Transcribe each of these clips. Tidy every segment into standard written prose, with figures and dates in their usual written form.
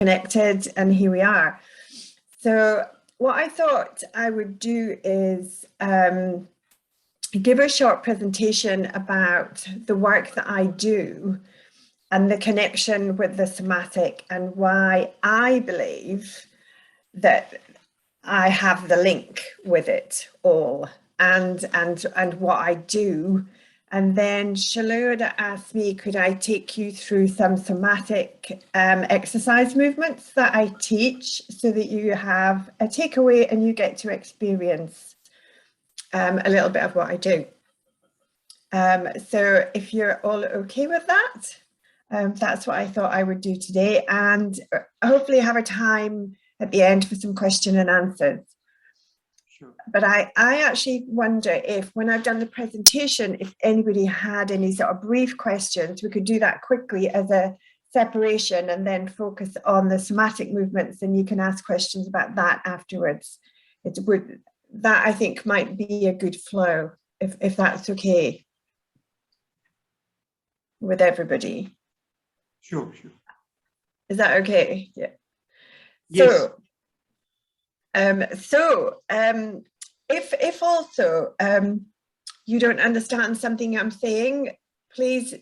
connected, and here we are. So what I thought I would do is give a short presentation about the work that I do and the connection with the somatic, and why I believe that I have the link with it all, and what I do. And then Shalud asked me, could I take you through some somatic exercise movements that I teach, so that you have a takeaway and you get to experience a little bit of what I do. So if you're all okay with that, that's what I thought I would do today, and hopefully have a time at the end for some question and answers. Sure. But I actually wonder if, when I've done the presentation, if anybody had any sort of brief questions, we could do that quickly as a separation and then focus on the somatic movements, and you can ask questions about that afterwards. That I think might be a good flow, if that's okay with everybody. Sure. Is that okay? Yeah. Yes. So, if also you don't understand something I'm saying, please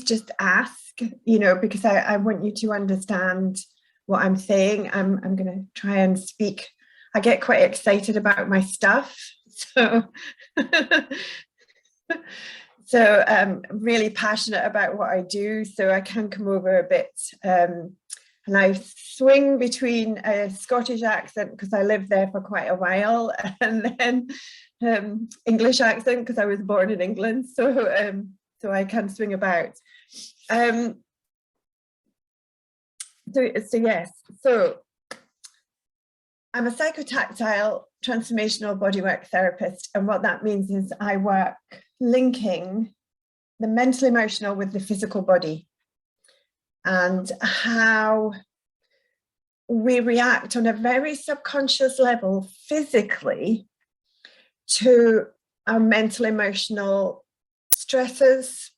just ask, because I want you to understand what I'm saying. I'm going to try and speak. I get quite excited about my stuff, so so I'm really passionate about what I do, so I can come over a bit, and I swing between a Scottish accent because I lived there for quite a while, and then English accent because I was born in England, so I can swing about. So yes, so I'm a psychotactile transformational bodywork therapist, and what that means is I work linking the mental emotional with the physical body, and how we react on a very subconscious level physically to our mental emotional stresses,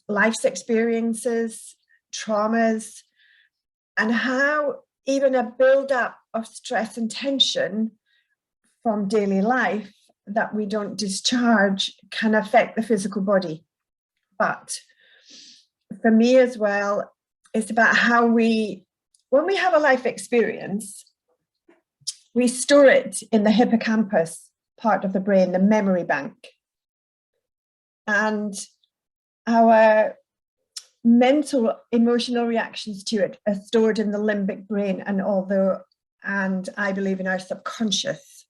life's experiences, traumas, and how even a build-up of stress and tension from daily life that we don't discharge can affect the physical body. But for me as well, it's about how when we have a life experience, we store it in the hippocampus part of the brain, the memory bank. And our mental emotional reactions to it are stored in the limbic brain, and I believe in our subconscious.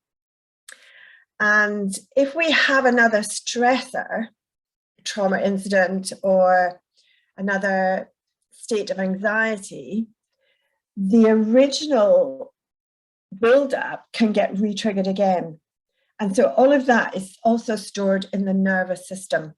And if we have another stressor, trauma incident, or another state of anxiety, the original build-up can get re-triggered again. And so all of that is also stored in the nervous system.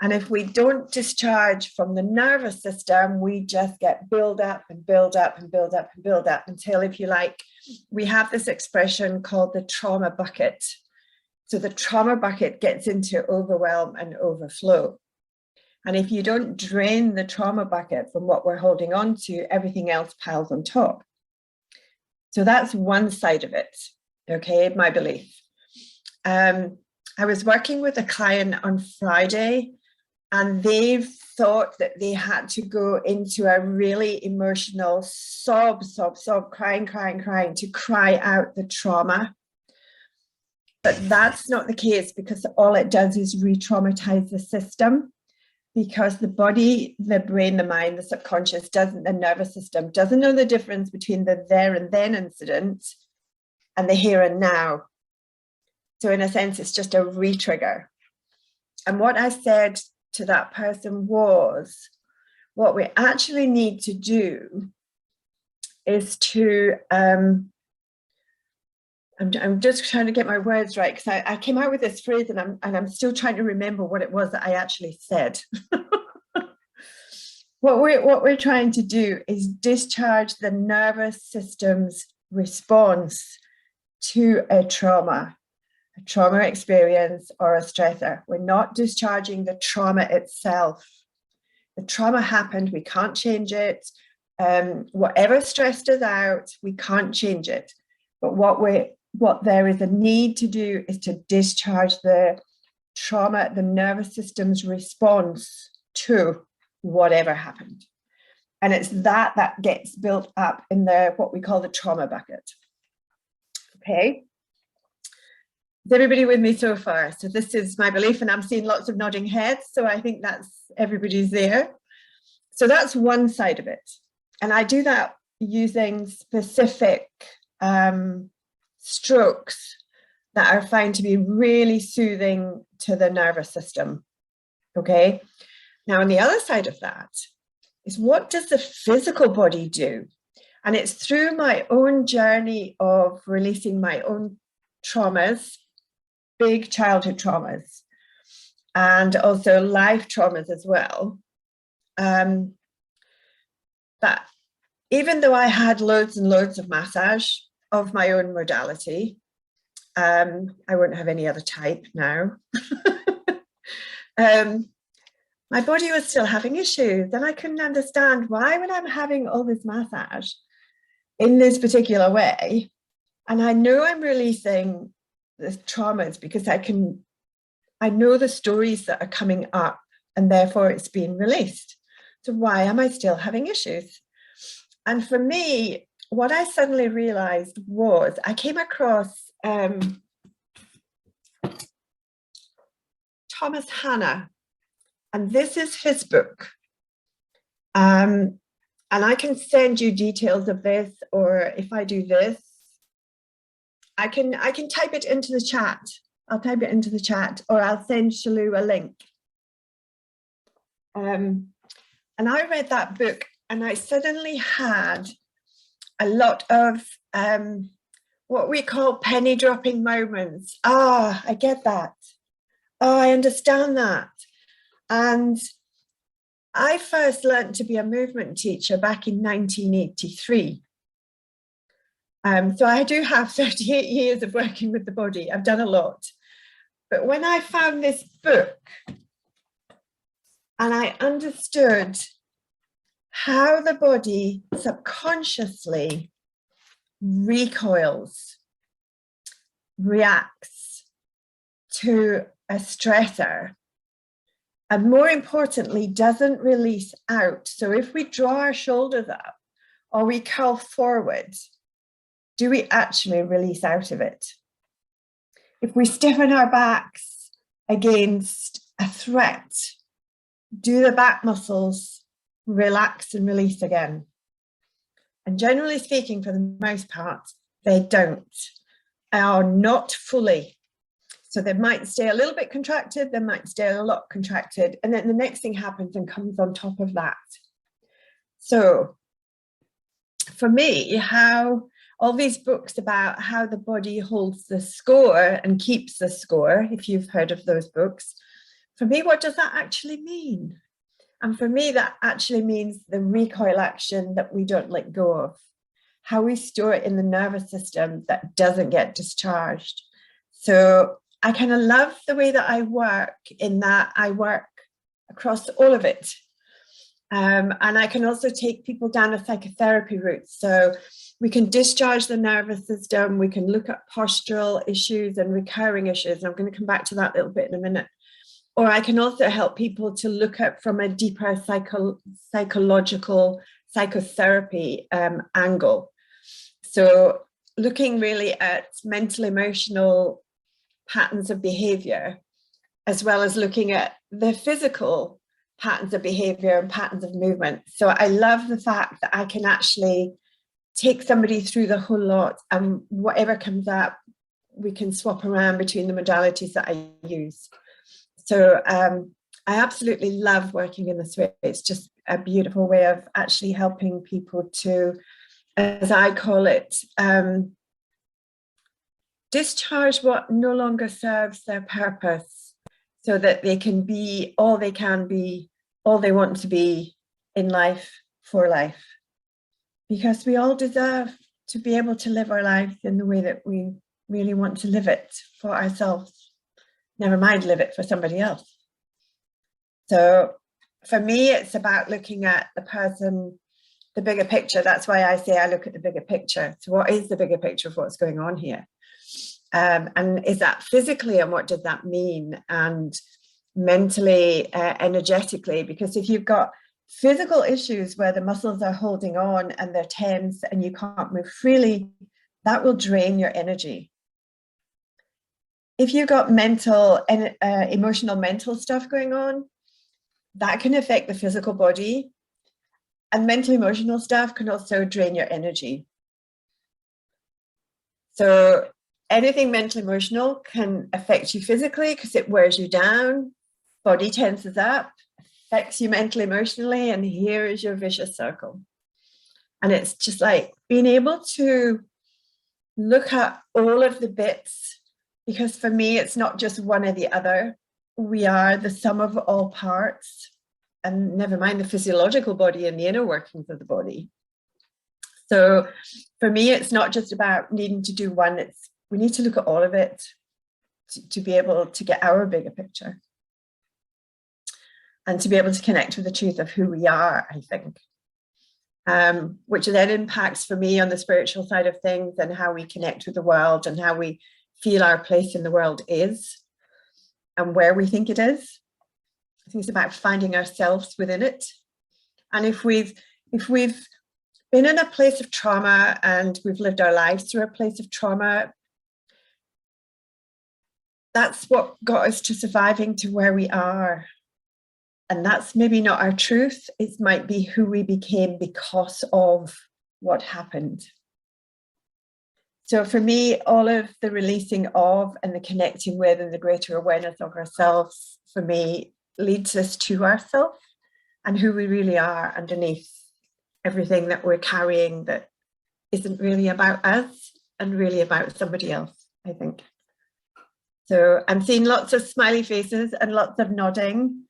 And if we don't discharge from the nervous system, we just get build up and build up and build up and build up until, if you like, we have this expression called the trauma bucket. So the trauma bucket gets into overwhelm and overflow. And if you don't drain the trauma bucket from what we're holding on to, everything else piles on top. So that's one side of it, okay, my belief. I was working with a client on Friday, and they've thought that they had to go into a really emotional sob, crying to cry out the trauma. But that's not the case, because all it does is re-traumatize the system, because the body, the brain, the mind, the subconscious the nervous system doesn't know the difference between the there and then incident and the here and now. So in a sense, it's just a re-trigger. And what I said to that person was, what we actually need to do is to, I'm just trying to get my words right, because I came out with this phrase, and I'm still trying to remember what it was that I actually said. What we're trying to do is discharge the nervous system's response to a trauma experience or a stressor. We're not discharging the trauma itself. The trauma happened, we can't change it. Whatever stressed us out, we can't change it. But what there is a need to do is to discharge the trauma, the nervous system's response to whatever happened. And it's that gets built up in what we call the trauma bucket. Okay. Is everybody with me so far? So this is my belief, and I'm seeing lots of nodding heads. So I think that's everybody's there. So that's one side of it. And I do that using specific strokes that are found to be really soothing to the nervous system. Okay. Now, on the other side of that is, what does the physical body do? And it's through my own journey of releasing my own traumas, big childhood traumas, and also life traumas as well, that even though I had loads and loads of massage of my own modality, I won't have any other type now, my body was still having issues, and I couldn't understand why, when I'm having all this massage in this particular way, and I know I'm releasing the traumas because I know the stories that are coming up, and therefore it's being released. So why am I still having issues? And for me, what I suddenly realized was I came across Thomas Hanna, and this is his book. And I can send you details of this, or if I do this, I can type it into the chat. I'll type it into the chat, or I'll send Shalou a link. And I read that book, and I suddenly had a lot of what we call penny dropping moments. Ah, I get that. Oh, I understand that. And I first learned to be a movement teacher back in 1983. So I do have 38 years of working with the body. I've done a lot. But when I found this book and I understood how the body subconsciously recoils, reacts to a stressor, and more importantly, doesn't release out. So if we draw our shoulders up or we curl forward, do we actually release out of it? If we stiffen our backs against a threat, do the back muscles relax and release again? And generally speaking, for the most part, they don't, or not fully. So they might stay a little bit contracted, they might stay a lot contracted, and then the next thing happens and comes on top of that. So for me, how all these books about how the body holds the score and keeps the score, if you've heard of those books, for me, what does that actually mean? And for me, that actually means the recoil action that we don't let go of, how we store it in the nervous system that doesn't get discharged. So I kind of love the way that I work, in that I work across all of it. And I can also take people down a psychotherapy route. So we can discharge the nervous system, we can look at postural issues and recurring issues. And I'm going to come back to that a little bit in a minute. Or I can also help people to look at from a deeper psychological psychotherapy angle. So looking really at mental, emotional patterns of behavior, as well as looking at the physical patterns of behavior and patterns of movement. So I love the fact that I can actually take somebody through the whole lot, and whatever comes up, we can swap around between the modalities that I use. So I absolutely love working in this way. It's just a beautiful way of actually helping people to, as I call it, discharge what no longer serves their purpose, so that they can be all they can be, all they want to be in life, for life. Because we all deserve to be able to live our life in the way that we really want to live it for ourselves. Never mind live it for somebody else. So for me, it's about looking at the person the bigger picture. That's why I say I look at the bigger picture. So what is the bigger picture of what's going on here? And is that physically, and what does that mean? And mentally, energetically, because if you've got physical issues where the muscles are holding on and they're tense and you can't move freely, that will drain your energy. If you've got mental and emotional mental stuff going on, that can affect the physical body, and mental emotional stuff can also drain your energy. So anything mental emotional can affect you physically because it wears you down, body tenses up, affects you mentally, emotionally, and here is your vicious circle. And it's just like being able to look at all of the bits, because for me, it's not just one or the other. We are the sum of all parts, and never mind the physiological body and the inner workings of the body. So for me, it's not just about needing to do one, we need to look at all of it to be able to get our bigger picture and to be able to connect with the truth of who we are, I think. Which then impacts for me on the spiritual side of things and how we connect with the world and how we feel our place in the world is and where we think it is. I think it's about finding ourselves within it. And if we've been in a place of trauma and we've lived our lives through a place of trauma, that's what got us to surviving to where we are. And that's maybe not our truth. It might be who we became because of what happened. So for me, all of the releasing of and the connecting with and the greater awareness of ourselves, for me, leads us to ourselves and who we really are underneath everything that we're carrying that isn't really about us and really about somebody else, I think. So I'm seeing lots of smiley faces and lots of nodding.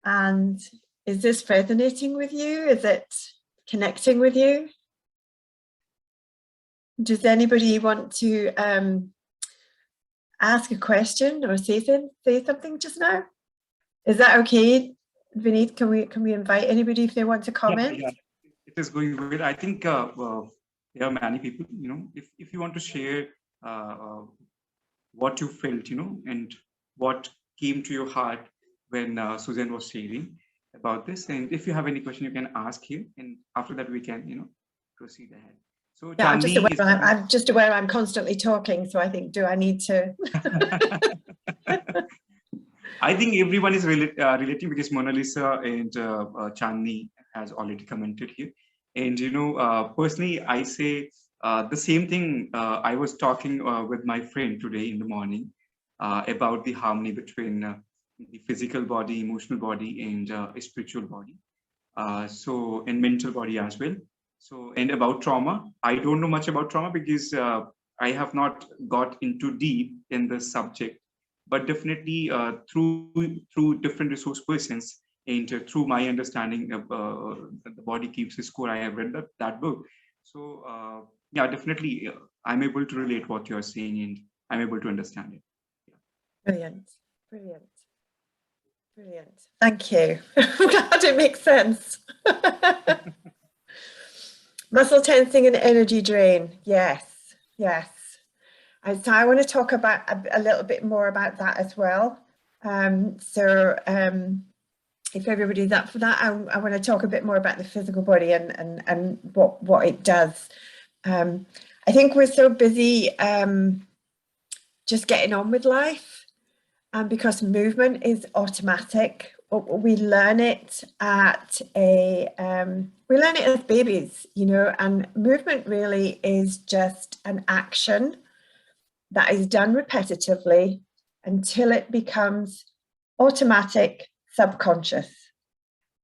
And is this resonating with you? Is it connecting with you? Does anybody want to ask a question or say something just now? Is that okay, Vineet? Can we invite anybody if they want to comment? Yeah, it is going well. I think there are many people, if you want to share what you felt, and what came to your heart when Susan was sharing about this. And if you have any question, you can ask here. And after that, we can, proceed ahead. So yeah, I'm just aware I'm constantly talking. So I think, do I need to? I think everyone is relating because Mona Lisa and Chandni has already commented here. And, personally, I say the same thing. I was talking with my friend today in the morning about the harmony between the physical body, emotional body, and spiritual body. And mental body as well. So, and about trauma, I don't know much about trauma because I have not got into deep in the subject. But definitely through different resource persons and through my understanding of The Body Keeps Score, I have read that book. So yeah, definitely I'm able to relate what you're saying and I'm able to understand it. Yeah. Brilliant. Thank you. I'm glad it makes sense. Muscle tensing and energy drain. Yes. So I want to talk about a little bit more about that as well. If everybody's up for that, I want to talk a bit more about the physical body and what it does. I think we're so busy just getting on with life, and because movement is automatic, we learn it we learn it as babies, and movement really is just an action that is done repetitively until it becomes automatic, subconscious.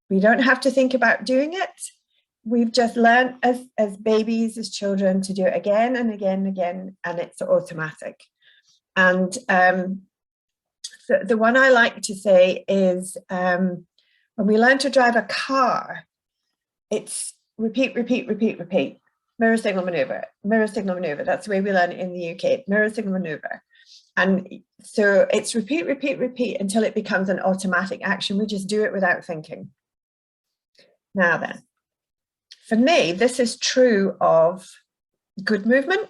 We don't have to think about doing it. We've just learned as babies, as children, to do it again and again and again, and it's automatic. And so the one I like to say is when we learn to drive a car, it's repeat, repeat, repeat, repeat. Mirror, signal, maneuver, mirror, signal, maneuver. That's the way we learn it in the UK, mirror, signal, maneuver. And so it's repeat, repeat, repeat until it becomes an automatic action. We just do it without thinking. Now then, for me, this is true of good movement,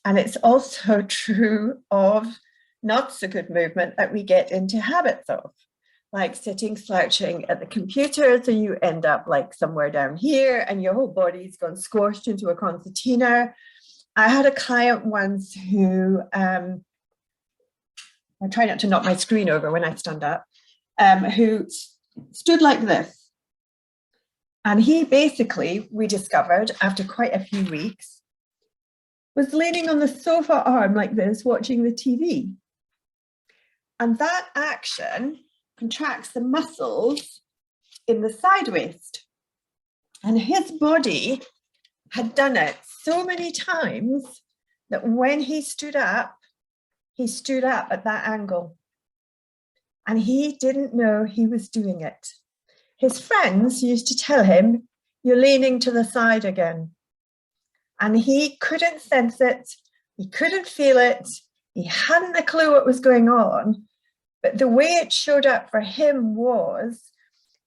and it's also true of not so good movement that we get into habits of, like sitting slouching at the computer, so you end up like somewhere down here and your whole body's gone squashed into a concertina. I had a client once who, I try not to knock my screen over when I stand up, who stood like this. And he basically, we discovered after quite a few weeks, was leaning on the sofa arm like this, watching the TV. And that action contracts the muscles in the side waist. And his body had done it so many times that when he stood up at that angle. And he didn't know he was doing it. His friends used to tell him, "You're leaning to the side again." And he couldn't sense it. He couldn't feel it. He hadn't a clue what was going on. But the way it showed up for him was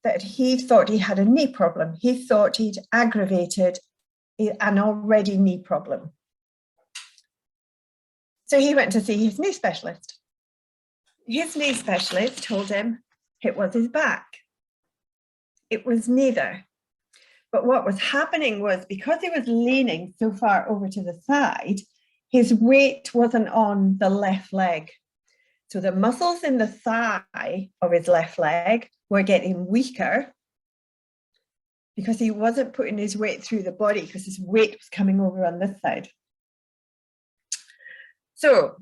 that he thought he had a knee problem. He thought he'd aggravated an already knee problem. So he went to see his knee specialist. His knee specialist told him it was his back. It was neither. But what was happening was, because he was leaning so far over to the side, his weight wasn't on the left leg. So the muscles in the thigh of his left leg were getting weaker because he wasn't putting his weight through the body, because his weight was coming over on this side. So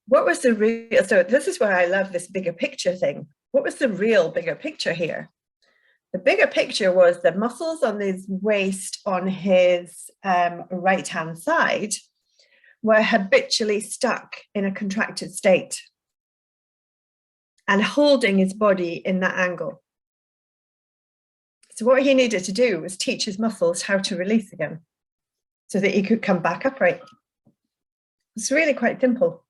what was the real, so this is where I love this bigger picture thing. What was the real bigger picture here? The bigger picture was the muscles on his waist on his right-hand side were habitually stuck in a contracted state and holding his body in that angle. So what he needed to do was teach his muscles how to release again so that he could come back upright. It's really quite simple.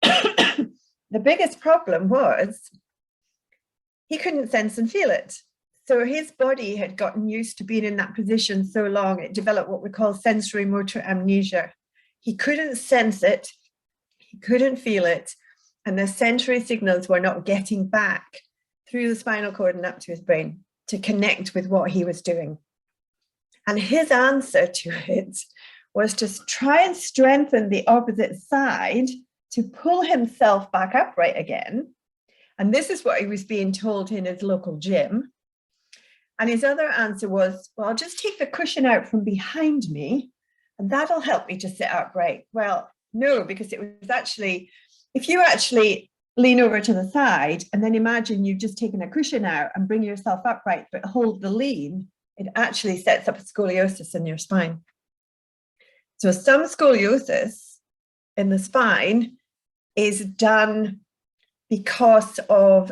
The biggest problem was he couldn't sense and feel it. So his body had gotten used to being in that position so long, it developed what we call sensory motor amnesia. He couldn't sense it, he couldn't feel it, and the sensory signals were not getting back through the spinal cord and up to his brain to connect with what he was doing. And his answer to it was to try and strengthen the opposite side to pull himself back upright again. And this is what he was being told in his local gym. And his other answer was, well, I'll just take the cushion out from behind me and that'll help me to sit upright. Well, no, because it was actually, if you actually lean over to the side and then imagine you've just taken a cushion out and bring yourself upright, but hold the lean, it actually sets up a scoliosis in your spine. So some scoliosis in the spine is done because of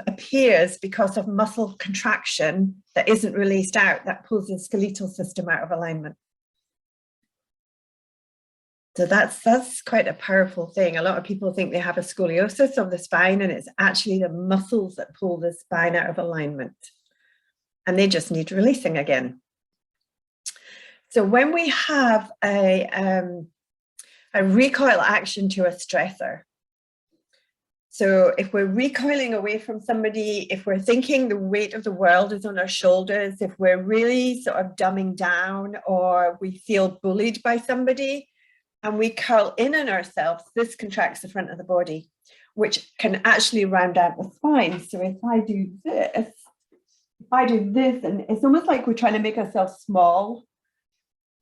muscle contraction that isn't released out, that pulls the skeletal system out of alignment. So that's quite a powerful thing. A lot of people think they have a scoliosis of the spine, and it's actually the muscles that pull the spine out of alignment. And they just need releasing again. So when we have a recoil action to a stressor, so if we're recoiling away from somebody, if we're thinking the weight of the world is on our shoulders, if we're really sort of dumbing down, or we feel bullied by somebody and we curl in on ourselves, this contracts the front of the body, which can actually round out the spine. So if I do this, and it's almost like we're trying to make ourselves small.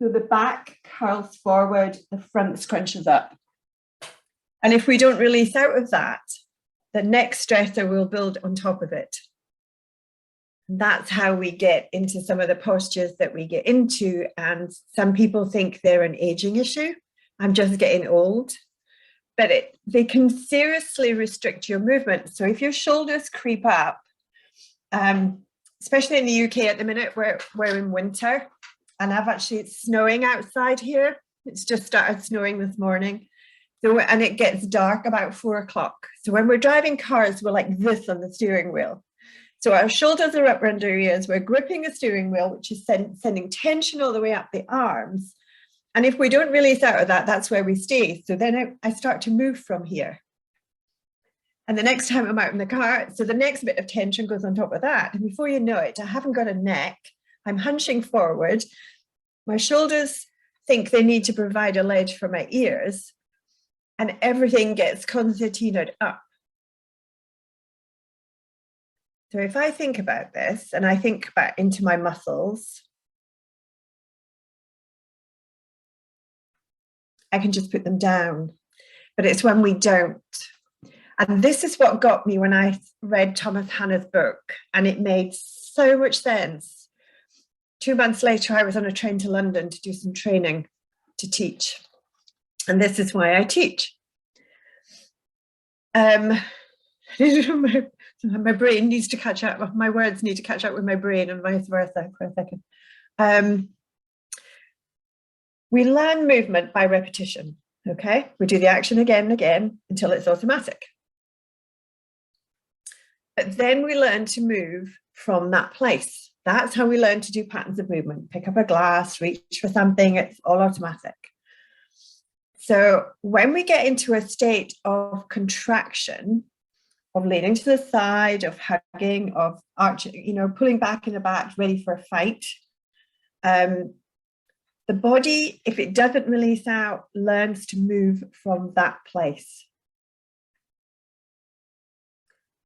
So the back curls forward, the front scrunches up. And if we don't release out of that, the next stressor will build on top of it. And that's how we get into some of the postures that we get into. And some people think they're an aging issue. I'm just getting old. But they can seriously restrict your movement. So if your shoulders creep up, especially in the UK at the minute, we're in winter, and it's snowing outside here. It's just started snowing this morning. So, and it gets dark about 4 o'clock. So when we're driving cars, we're like this on the steering wheel. So our shoulders are up around our ears, we're gripping the steering wheel, which is sending tension all the way up the arms. And if we don't release out of that, that's where we stay. So then I start to move from here. And the next time I'm out in the car, so the next bit of tension goes on top of that. And before you know it, I haven't got a neck. I'm hunching forward. My shoulders think they need to provide a ledge for my ears. And everything gets concertinaed up. So if I think about this and I think back into my muscles, I can just put them down. But it's when we don't. And this is what got me when I read Thomas Hanna's book, and it made so much sense. 2 months later, I was on a train to London to do some training to teach. And this is why I teach. My brain needs to catch up. My words need to catch up with my brain and vice versa for a second. We learn movement by repetition. Okay, we do the action again and again until it's automatic. But then we learn to move from that place. That's how we learn to do patterns of movement. Pick up a glass, reach for something, it's all automatic. So when we get into a state of contraction, of leaning to the side, of hugging, of arching, pulling back in the back, ready for a fight, the body, if it doesn't release out, learns to move from that place.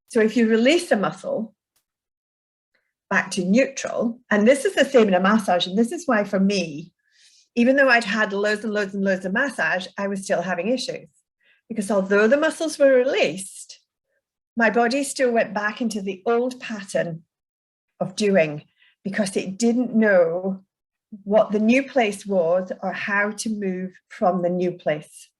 So if you release a muscle back to neutral, and this is the same in a massage, and this is why for me, even though I'd had loads and loads and loads of massage, I was still having issues. Because although the muscles were released, my body still went back into the old pattern of doing because it didn't know what the new place was or how to move from the new place.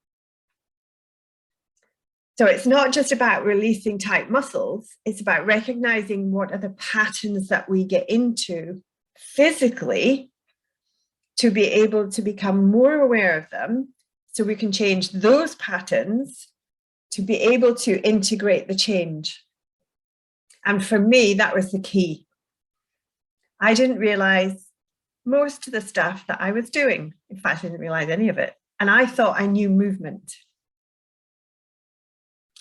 So it's not just about releasing tight muscles, it's about recognizing what are the patterns that we get into physically to be able to become more aware of them so we can change those patterns to be able to integrate the change. And for me, that was the key. I didn't realize most of the stuff that I was doing. In fact, I didn't realize any of it. And I thought I knew movement.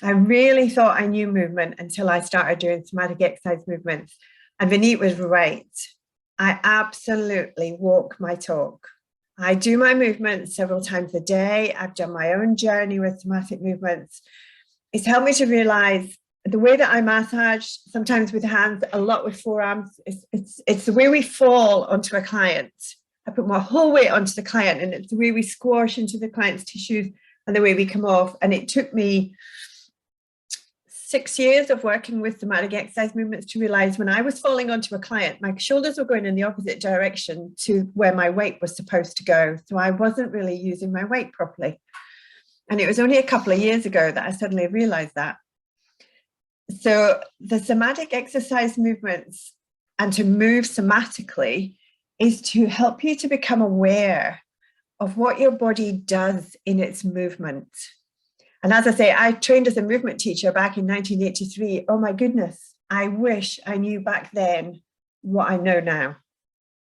I really thought I knew movement until I started doing somatic exercise movements. And Vineet was right. I absolutely walk my talk. I do my movements several times a day. I've done my own journey with somatic movements. It's helped me to realize the way that I massage, sometimes with hands, a lot with forearms, it's the way we fall onto a client. I put my whole weight onto the client, and it's the way we squash into the client's tissues and the way we come off. And it took me 6 years of working with somatic exercise movements to realize when I was falling onto a client, my shoulders were going in the opposite direction to where my weight was supposed to go. So I wasn't really using my weight properly. And it was only a couple of years ago that I suddenly realized that. So the somatic exercise movements and to move somatically is to help you to become aware of what your body does in its movement. And as I say, I trained as a movement teacher back in 1983. Oh my goodness, I wish I knew back then what I know now,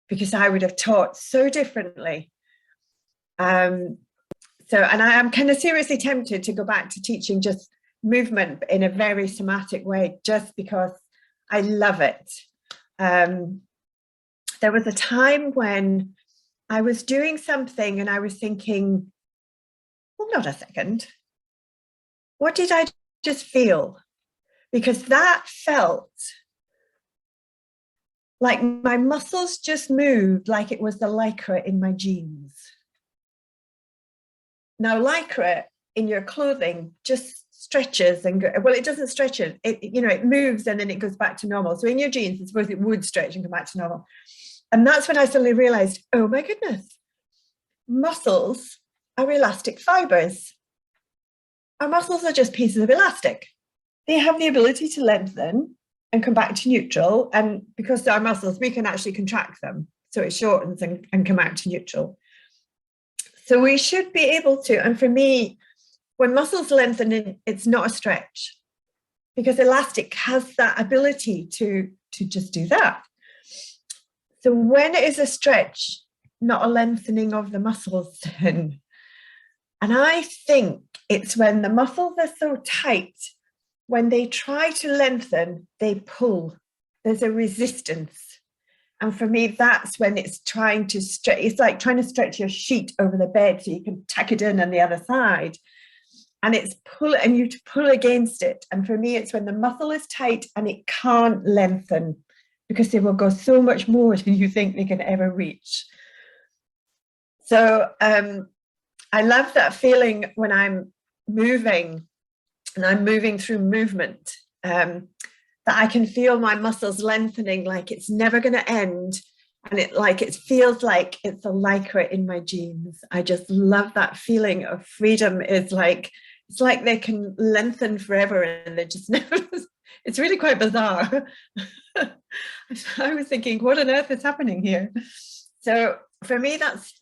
because I would have taught so differently. And I am kind of seriously tempted to go back to teaching just movement in a very somatic way, just because I love it. There was a time when I was doing something and I was thinking, well, not a second. What did I just feel? Because that felt like my muscles just moved like it was the lycra in my jeans. Now, lycra in your clothing just stretches and well, it doesn't stretch it. It moves and then it goes back to normal. So in your jeans, I suppose it would stretch and come back to normal. And that's when I suddenly realized, oh my goodness, muscles are elastic fibers. Our muscles are just pieces of elastic. They have the ability to lengthen and come back to neutral. And because they're muscles, we can actually contract them. So it shortens and come out to neutral. So we should be able to, and for me, when muscles lengthen, it's not a stretch. because elastic has that ability to just do that. So when it is a stretch, not a lengthening of the muscles, then, and I think it's when the muscles are so tight, when they try to lengthen, they pull. There's a resistance. And for me, that's when it's trying to stretch. It's like trying to stretch your sheet over the bed so you can tack it in on the other side. And it's pull, and you pull against it. And for me, it's when the muscle is tight and it can't lengthen, because they will go so much more than you think they can ever reach. So I love that feeling when I'm moving, and I'm moving through movement, that I can feel my muscles lengthening like it's never going to end. And it feels like it's a lycra in my jeans. I just love that feeling of freedom. It's like they can lengthen forever, and they just never, it's really quite bizarre. I was thinking, what on earth is happening here? So for me, that's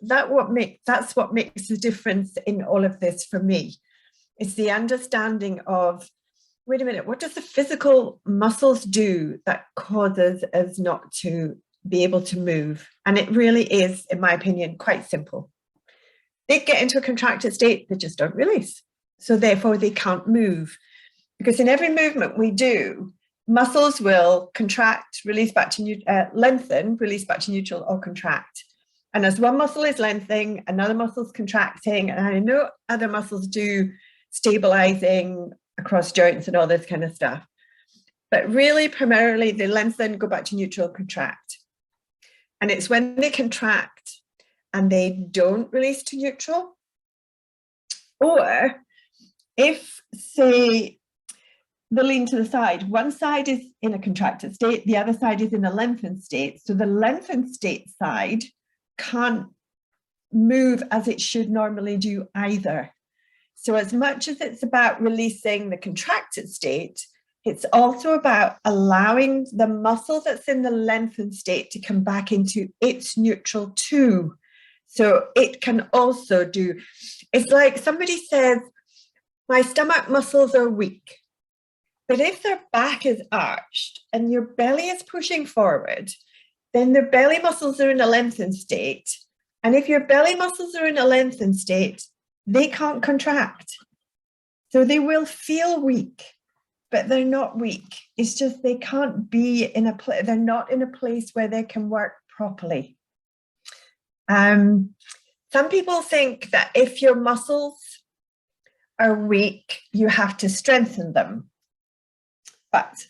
what makes the difference in all of this for me. It's the understanding of, wait a minute, what does the physical muscles do that causes us not to be able to move? And it really is, in my opinion, quite simple. They get into a contracted state, they just don't release. So therefore they can't move. Because in every movement we do, muscles will contract, release back to lengthen, release back to neutral, or contract. And as one muscle is lengthening, another muscle is contracting, and I know other muscles do stabilizing across joints and all this kind of stuff. But really, primarily, they lengthen, go back to neutral, contract. And it's when they contract and they don't release to neutral, or if, say, they lean to the side, one side is in a contracted state, the other side is in a lengthened state. So the lengthened state side can't move as it should normally do either. So as much as it's about releasing the contracted state, it's also about allowing the muscle that's in the lengthened state to come back into its neutral too. So it can also do, it's like somebody says, my stomach muscles are weak. But if their back is arched and your belly is pushing forward, then the belly muscles are in a lengthened state. And if your belly muscles are in a lengthened state, they can't contract. So they will feel weak, but they're not weak. It's just they can't be in a place, they're not in a place where they can work properly. Some people think that if your muscles are weak, you have to strengthen them. But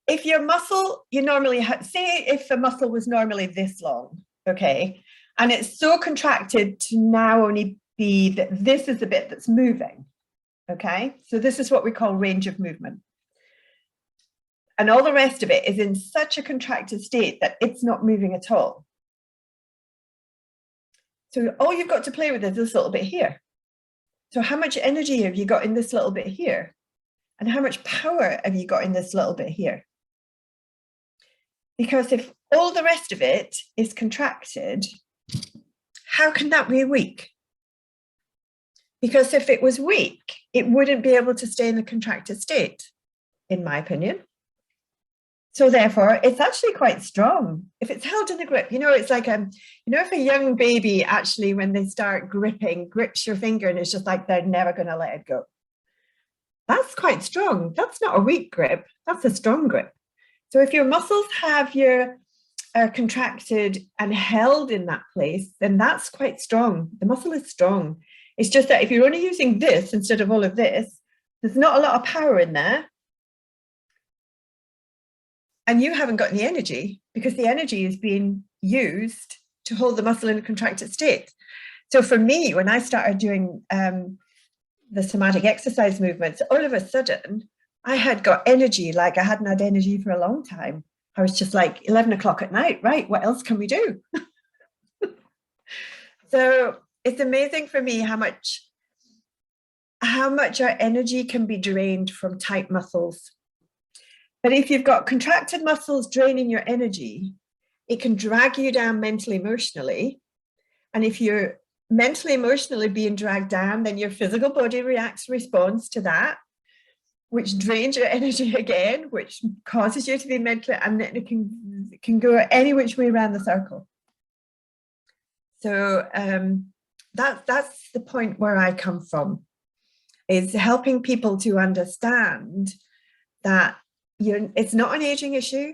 if your muscle, you normally have, say if a muscle was normally this long, okay, and it's so contracted to now only be that this is the bit that's moving, okay? So this is what we call range of movement. And all the rest of it is in such a contracted state that it's not moving at all. So all you've got to play with is this little bit here. So how much energy have you got in this little bit here? And how much power have you got in this little bit here? Because if all the rest of it is contracted, how can that be weak? Because if it was weak, it wouldn't be able to stay in the contracted state, in my opinion. So therefore, it's actually quite strong. If it's held in a grip, you know, it's like, you know, if a young baby actually, when they start gripping, grips your finger and it's just like they're never going to let it go. That's quite strong. That's not a weak grip. That's a strong grip. So if your muscles have your contracted and held in that place, then that's quite strong. The muscle is strong. It's just that if you're only using this instead of all of this, there's not a lot of power in there. And you haven't got any energy because the energy is being used to hold the muscle in a contracted state. So for me, when I started doing the somatic exercise movements, all of a sudden, I had got energy like I hadn't had energy for a long time. I was just like 11 o'clock at night, right? What else can we do? So it's amazing for me how much our energy can be drained from tight muscles. But if you've got contracted muscles draining your energy, it can drag you down mentally, emotionally. And if you're mentally, emotionally being dragged down, then your physical body responds to that. which drains your energy again, which causes you to be mentally, and then it can go any which way around the circle. So that's the point where I come from, is helping people to understand that it's not an aging issue.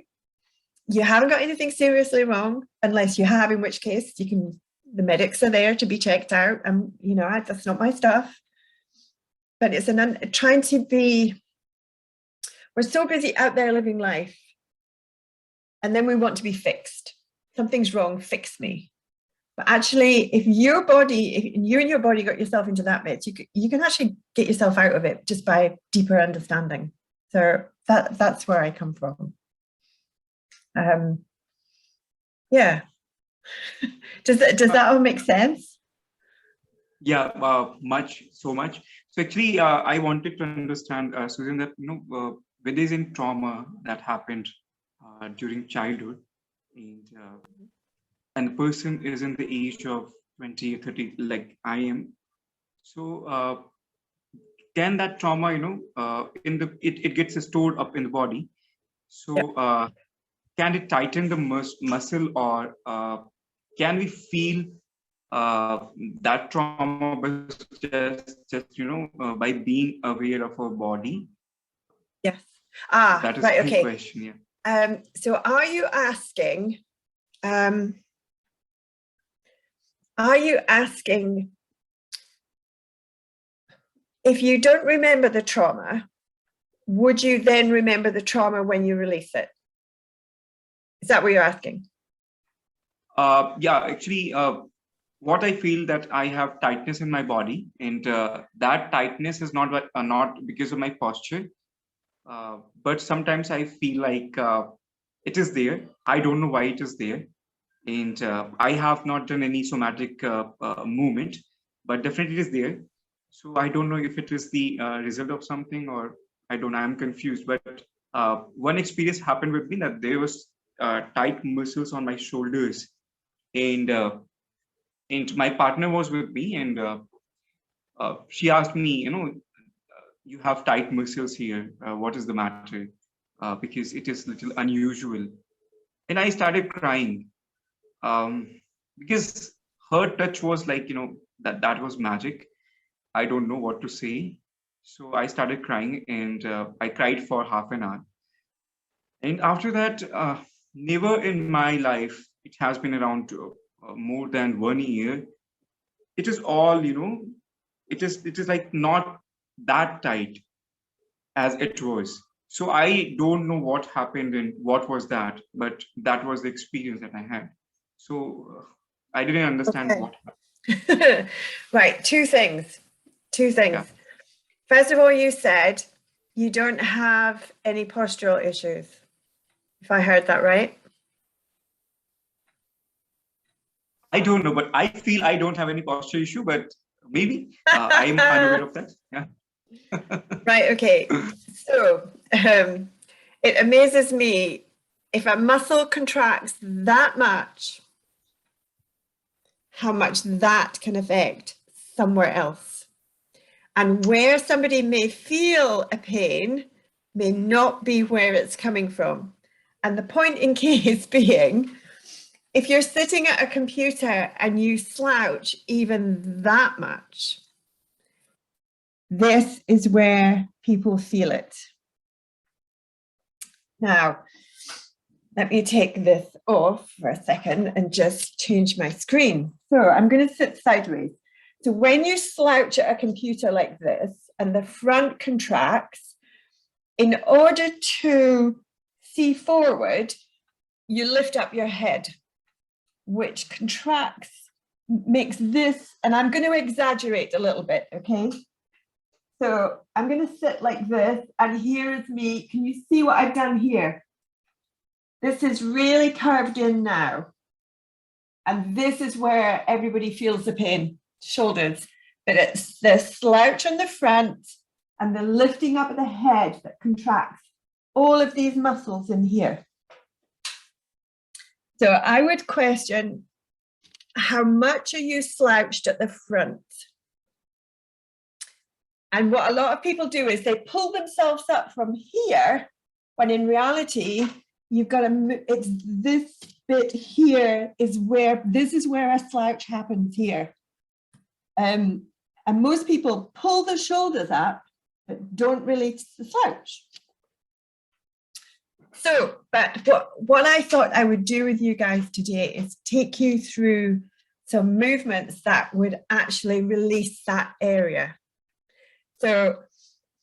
You haven't got anything seriously wrong, unless you have, in which case the medics are there to be checked out. And that's not my stuff. But it's trying to be, we're so busy out there living life, and then we want to be fixed. Something's wrong, fix me. But actually, if you and your body got yourself into that mess, you can actually get yourself out of it just by deeper understanding. So that's where I come from. Yeah. Does that all make sense? Yeah, so much. So actually, I wanted to understand, Susan, that when there's in trauma that happened during childhood, and the person is in the age of 20 or 30, like I am. So can that trauma, it gets stored up in the body. So can it tighten the muscle, or can we feel that trauma by being aware of our body? Yes. That is right. my Okay. question. Yeah. So are you asking? If you don't remember the trauma, would you then remember the trauma when you release it? Is that what you're asking? Yeah, actually, what I feel that I have tightness in my body, and that tightness is not because of my posture, but sometimes I feel like it is there. I don't know why it is there, and I have not done any somatic movement, but definitely it is there. So I don't know if it is the result of something, or I don't know. I'm confused. But one experience happened with me that there was tight muscles on my shoulders, and my partner was with me, and she asked me, you have tight muscles here. What is the matter? Because it is a little unusual. And I started crying because her touch was like, that was magic. I don't know what to say. So I started crying, and I cried for half an hour. And after that, never in my life, it has been around more than 1 year. It is all, it is like not that tight as it was. So I don't know what happened and what was that, but that was the experience that I had. So I didn't understand what happened. Right, two things. Yeah. First of all, you said you don't have any postural issues, if I heard that right. I don't know, but I feel I don't have any posture issue, but maybe I'm unaware of that. Yeah. Right, okay. So it amazes me, if a muscle contracts that much, how much that can affect somewhere else. And where somebody may feel a pain may not be where it's coming from. And the point in case being, if you're sitting at a computer and you slouch even that much, this is where people feel it. Now, let me take this off for a second and just change my screen. So I'm going to sit sideways. So when you slouch at a computer like this and the front contracts, in order to see forward, you lift up your head, which contracts, makes this, and I'm going to exaggerate a little bit, okay? So I'm going to sit like this, and here is me. Can you see what I've done here? This is really curved in now. And this is where everybody feels the pain, shoulders. But it's the slouch on the front and the lifting up of the head that contracts all of these muscles in here. So I would question, how much are you slouched at the front? And what a lot of people do is they pull themselves up from here, when in reality, you've got to, it's this bit here is where, this is where a slouch happens here. And most people pull the shoulders up, but don't release the slouch. So, but what I thought I would do with you guys today is take you through some movements that would actually release that area. So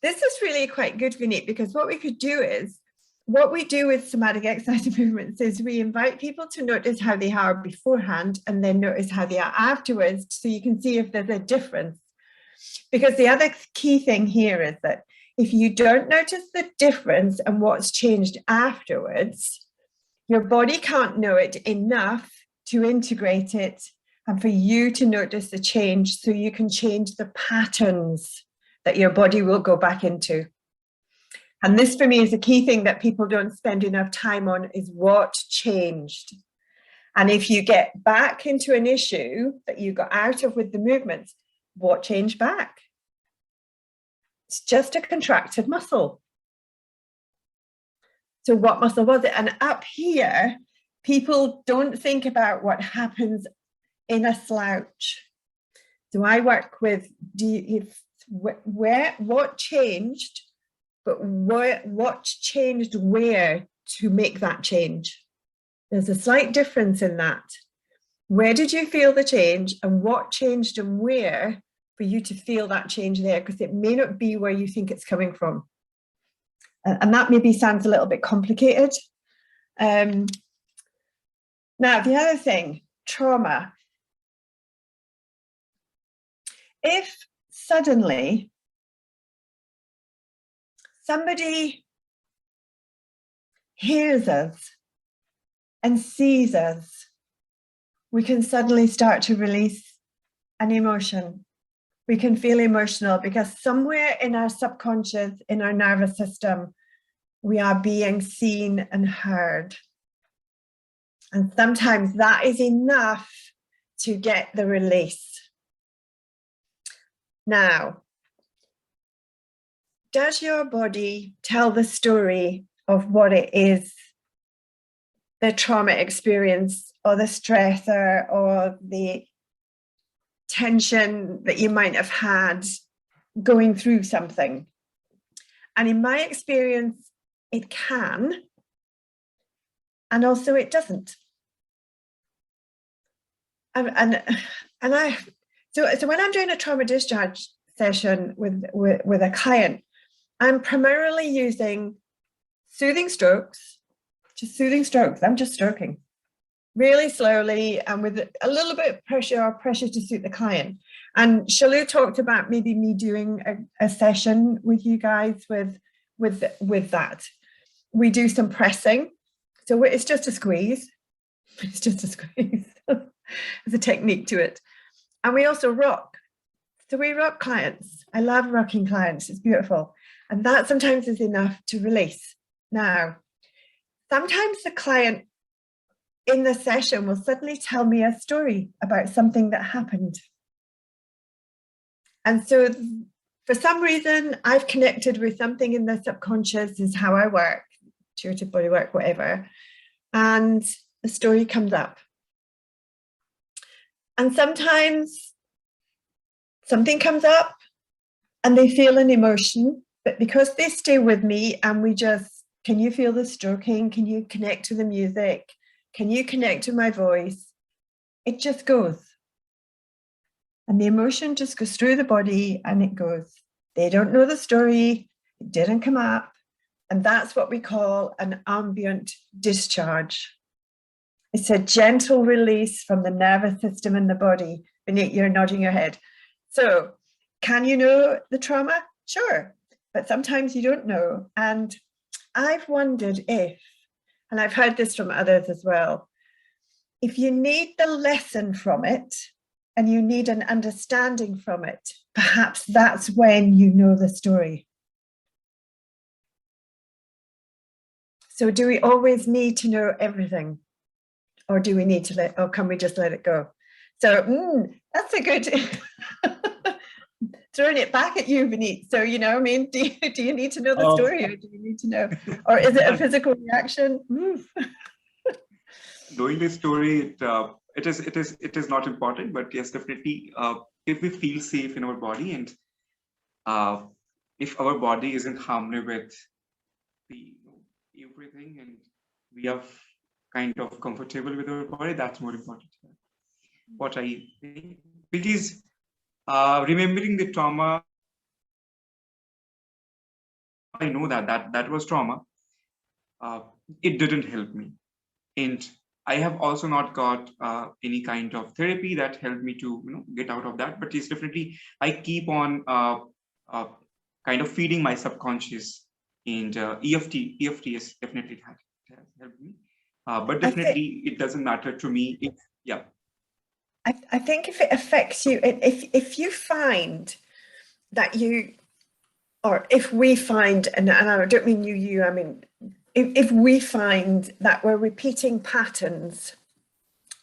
this is really quite good, Vineet, because what we could do is, what we do with somatic exercise movements is we invite people to notice how they are beforehand and then notice how they are afterwards, so you can see if there's a difference. Because the other key thing here is that if you don't notice the difference and what's changed afterwards, your body can't know it enough to integrate it and for you to notice the change, so you can change the patterns that your body will go back into. And this for me is a key thing that people don't spend enough time on, is what changed. And if you get back into an issue that you got out of with the movements, what changed back? It's just a contracted muscle. So what muscle was it? And up here, people don't think about what happens in a slouch. So I work with, what changed, but what changed where to make that change? There's a slight difference in that. Where did you feel the change, and what changed and where for you to feel that change there? Because it may not be where you think it's coming from. And that maybe sounds a little bit complicated. Now, the other thing, trauma. If suddenly somebody hears us and sees us, we can suddenly start to release an emotion. We can feel emotional because somewhere in our subconscious, in our nervous system, we are being seen and heard. And sometimes that is enough to get the release. Now, does your body tell the story of what it is, the trauma experience or the stressor or the tension that you might have had going through something? And in my experience, it can, and also it doesn't. So when I'm doing a trauma discharge session with a client, I'm primarily using soothing strokes, just soothing strokes. I'm just stroking really slowly and with a little bit of pressure to suit the client. And Shalu talked about maybe me doing a session with you guys with that. We do some pressing. So it's just a squeeze. It's just a squeeze. There's a technique to it. And we also rock. So we rock clients. I love rocking clients. It's beautiful. And that sometimes is enough to release. Now, sometimes the client in the session will suddenly tell me a story about something that happened. And so for some reason, I've connected with something in the subconscious, is how I work, intuitive body work, whatever. And the story comes up. And sometimes something comes up and they feel an emotion, but because they stay with me and we just, can you feel the stroking? Can you connect to the music? Can you connect to my voice? It just goes. And the emotion just goes through the body and it goes. They don't know the story. It didn't come up. And that's what we call an ambient discharge. It's a gentle release from the nervous system and the body. Beneath, you're nodding your head. So can you know the trauma? Sure. But sometimes you don't know. And I've wondered if, and I've heard this from others as well, if you need the lesson from it and you need an understanding from it, perhaps that's when you know the story. So do we always need to know everything? Or do we need to or can we just let it go? So that's a good, throwing it back at you, Vineet. So, you know, I mean, do you need to know the story, or do you need to know, or is it a physical reaction? Knowing the story, it is not important, but yes, definitely, if we feel safe in our body, and if our body is in harmony with everything, and we are kind of comfortable with our body, that's more important. What I think, because remembering the trauma, I know that was trauma. It didn't help me, and I have also not got any kind of therapy that helped me to get out of that. But it's definitely, I keep on kind of feeding my subconscious, and EFT is definitely has helped me. But definitely, it doesn't matter to me. Yeah. I think if it affects you, if you find that you, or if we find, and I don't mean you, I mean, if we find that we're repeating patterns,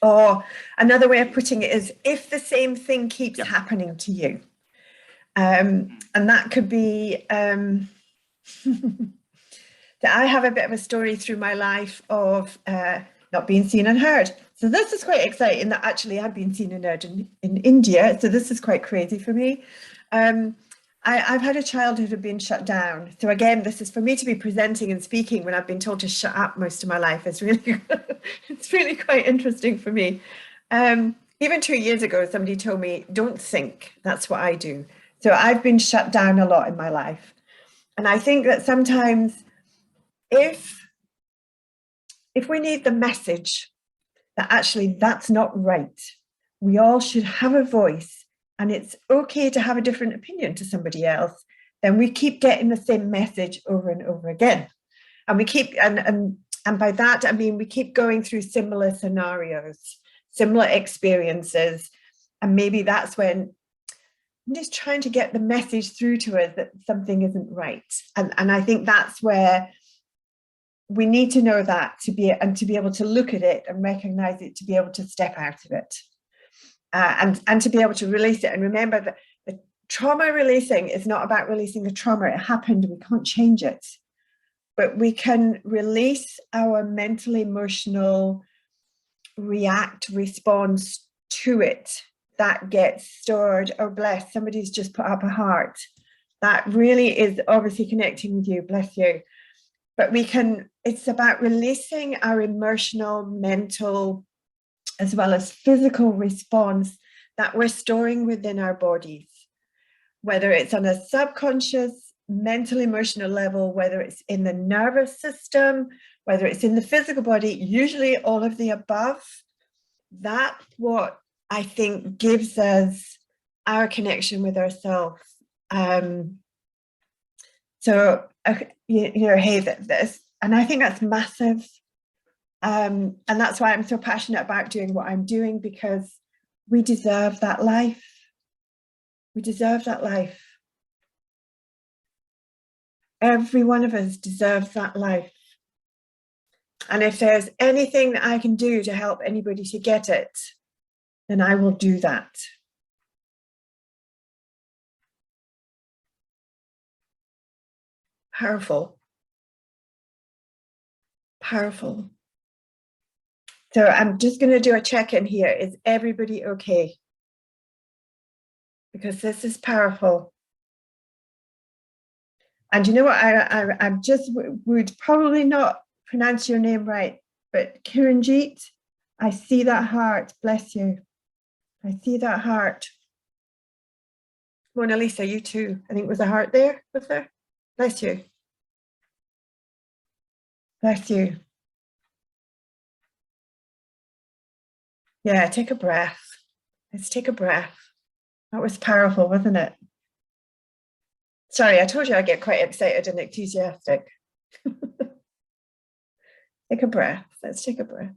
or another way of putting it is, if the same thing keeps happening to you, and that could be, that I have a bit of a story through my life of not being seen and heard. So this is quite exciting, that actually I've been seen and heard in India. So this is quite crazy for me. I've had a childhood of being shut down. So again, this is for me to be presenting and speaking when I've been told to shut up most of my life. It's really, it's really quite interesting for me. Even 2 years ago, somebody told me, don't think, that's what I do. So I've been shut down a lot in my life. And I think that sometimes if we need the message that actually that's not right, we all should have a voice, and it's okay to have a different opinion to somebody else, then we keep getting the same message over and over again. And we keep, and by that, I mean, we keep going through similar scenarios, similar experiences. And maybe that's when I'm just trying to get the message through to us that something isn't right. And I think that's where we need to know that to be able to look at it and recognize it, to be able to step out of it, and to be able to release it. And remember that the trauma releasing is not about releasing the trauma. It happened, we can't change it, but we can release our mental, emotional response to it that gets stored. Oh, bless, somebody's just put up a heart. That really is obviously connecting with you, bless you. But we can, it's about releasing our emotional, mental, as well as physical response that we're storing within our bodies, whether it's on a subconscious, mental, emotional level, whether it's in the nervous system, whether it's in the physical body, usually all of the above. That's what I think gives us our connection with ourselves. So, hey, this, and I think that's massive. And that's why I'm so passionate about doing what I'm doing, because we deserve that life. We deserve that life. Every one of us deserves that life. And if there's anything that I can do to help anybody to get it, then I will do that. Powerful. Powerful. So I'm just going to do a check-in here. Is everybody okay? Because this is powerful. And you know what? I just would probably not pronounce your name right, but Kiranjit, I see that heart. Bless you. I see that heart. Mona Lisa, you too. I think was a heart there with her. Bless you. Bless you. Yeah, take a breath. Let's take a breath. That was powerful, wasn't it? Sorry, I told you I get quite excited and enthusiastic. Take a breath. Let's take a breath.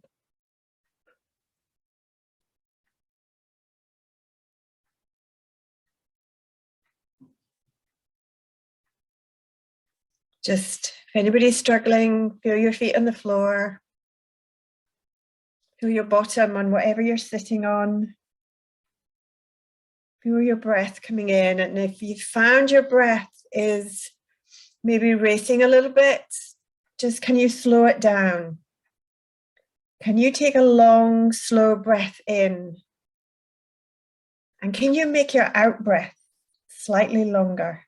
Just, if anybody's struggling, feel your feet on the floor. Feel your bottom on whatever you're sitting on. Feel your breath coming in, and if you found your breath is maybe racing a little bit, just can you slow it down? Can you take a long, slow breath in? And can you make your out breath slightly longer?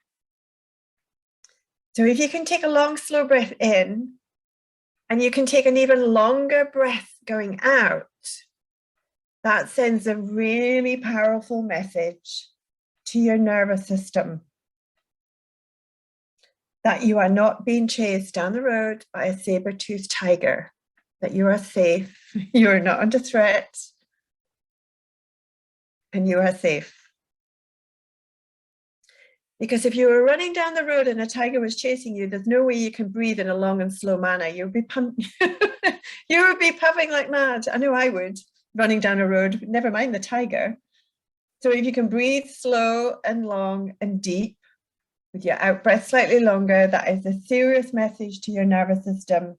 So if you can take a long, slow breath in, and you can take an even longer breath going out, that sends a really powerful message to your nervous system that you are not being chased down the road by a saber-toothed tiger, that you are safe, you are not under threat, and you are safe. Because if you were running down the road and a tiger was chasing you, there's no way you can breathe in a long and slow manner. You would be puffing like mad. I know I would, running down a road, never mind the tiger. So if you can breathe slow and long and deep, with your out breath slightly longer, that is a serious message to your nervous system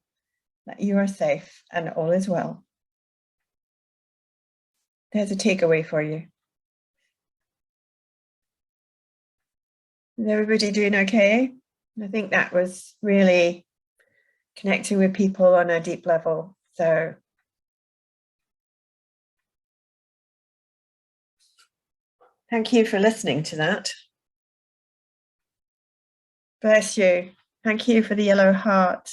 that you are safe and all is well. There's a takeaway for you. Is everybody doing okay? I think that was really connecting with people on a deep level. So thank you for listening to that. Bless you. Thank you for the yellow heart.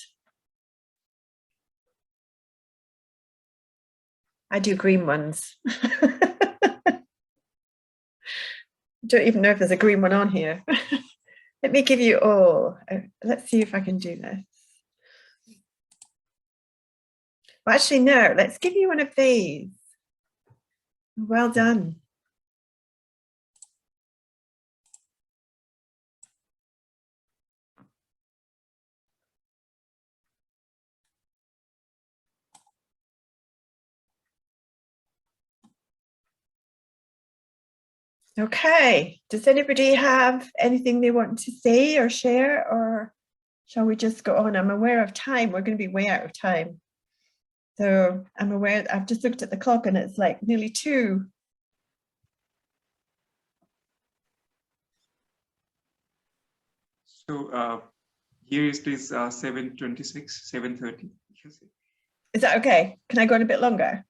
I do green ones. Don't even know if there's a green one on here. Let me give you all. Let's see if I can do this. Well, actually, no, let's give you one of these. Well done. Okay, does anybody have anything they want to say or share, or shall we just go on? I'm aware of time. We're going to be way out of time. So I'm aware, I've just looked at the clock and it's like nearly 2. So here is this 7:26, 7:30. Is that okay? Can I go on a bit longer?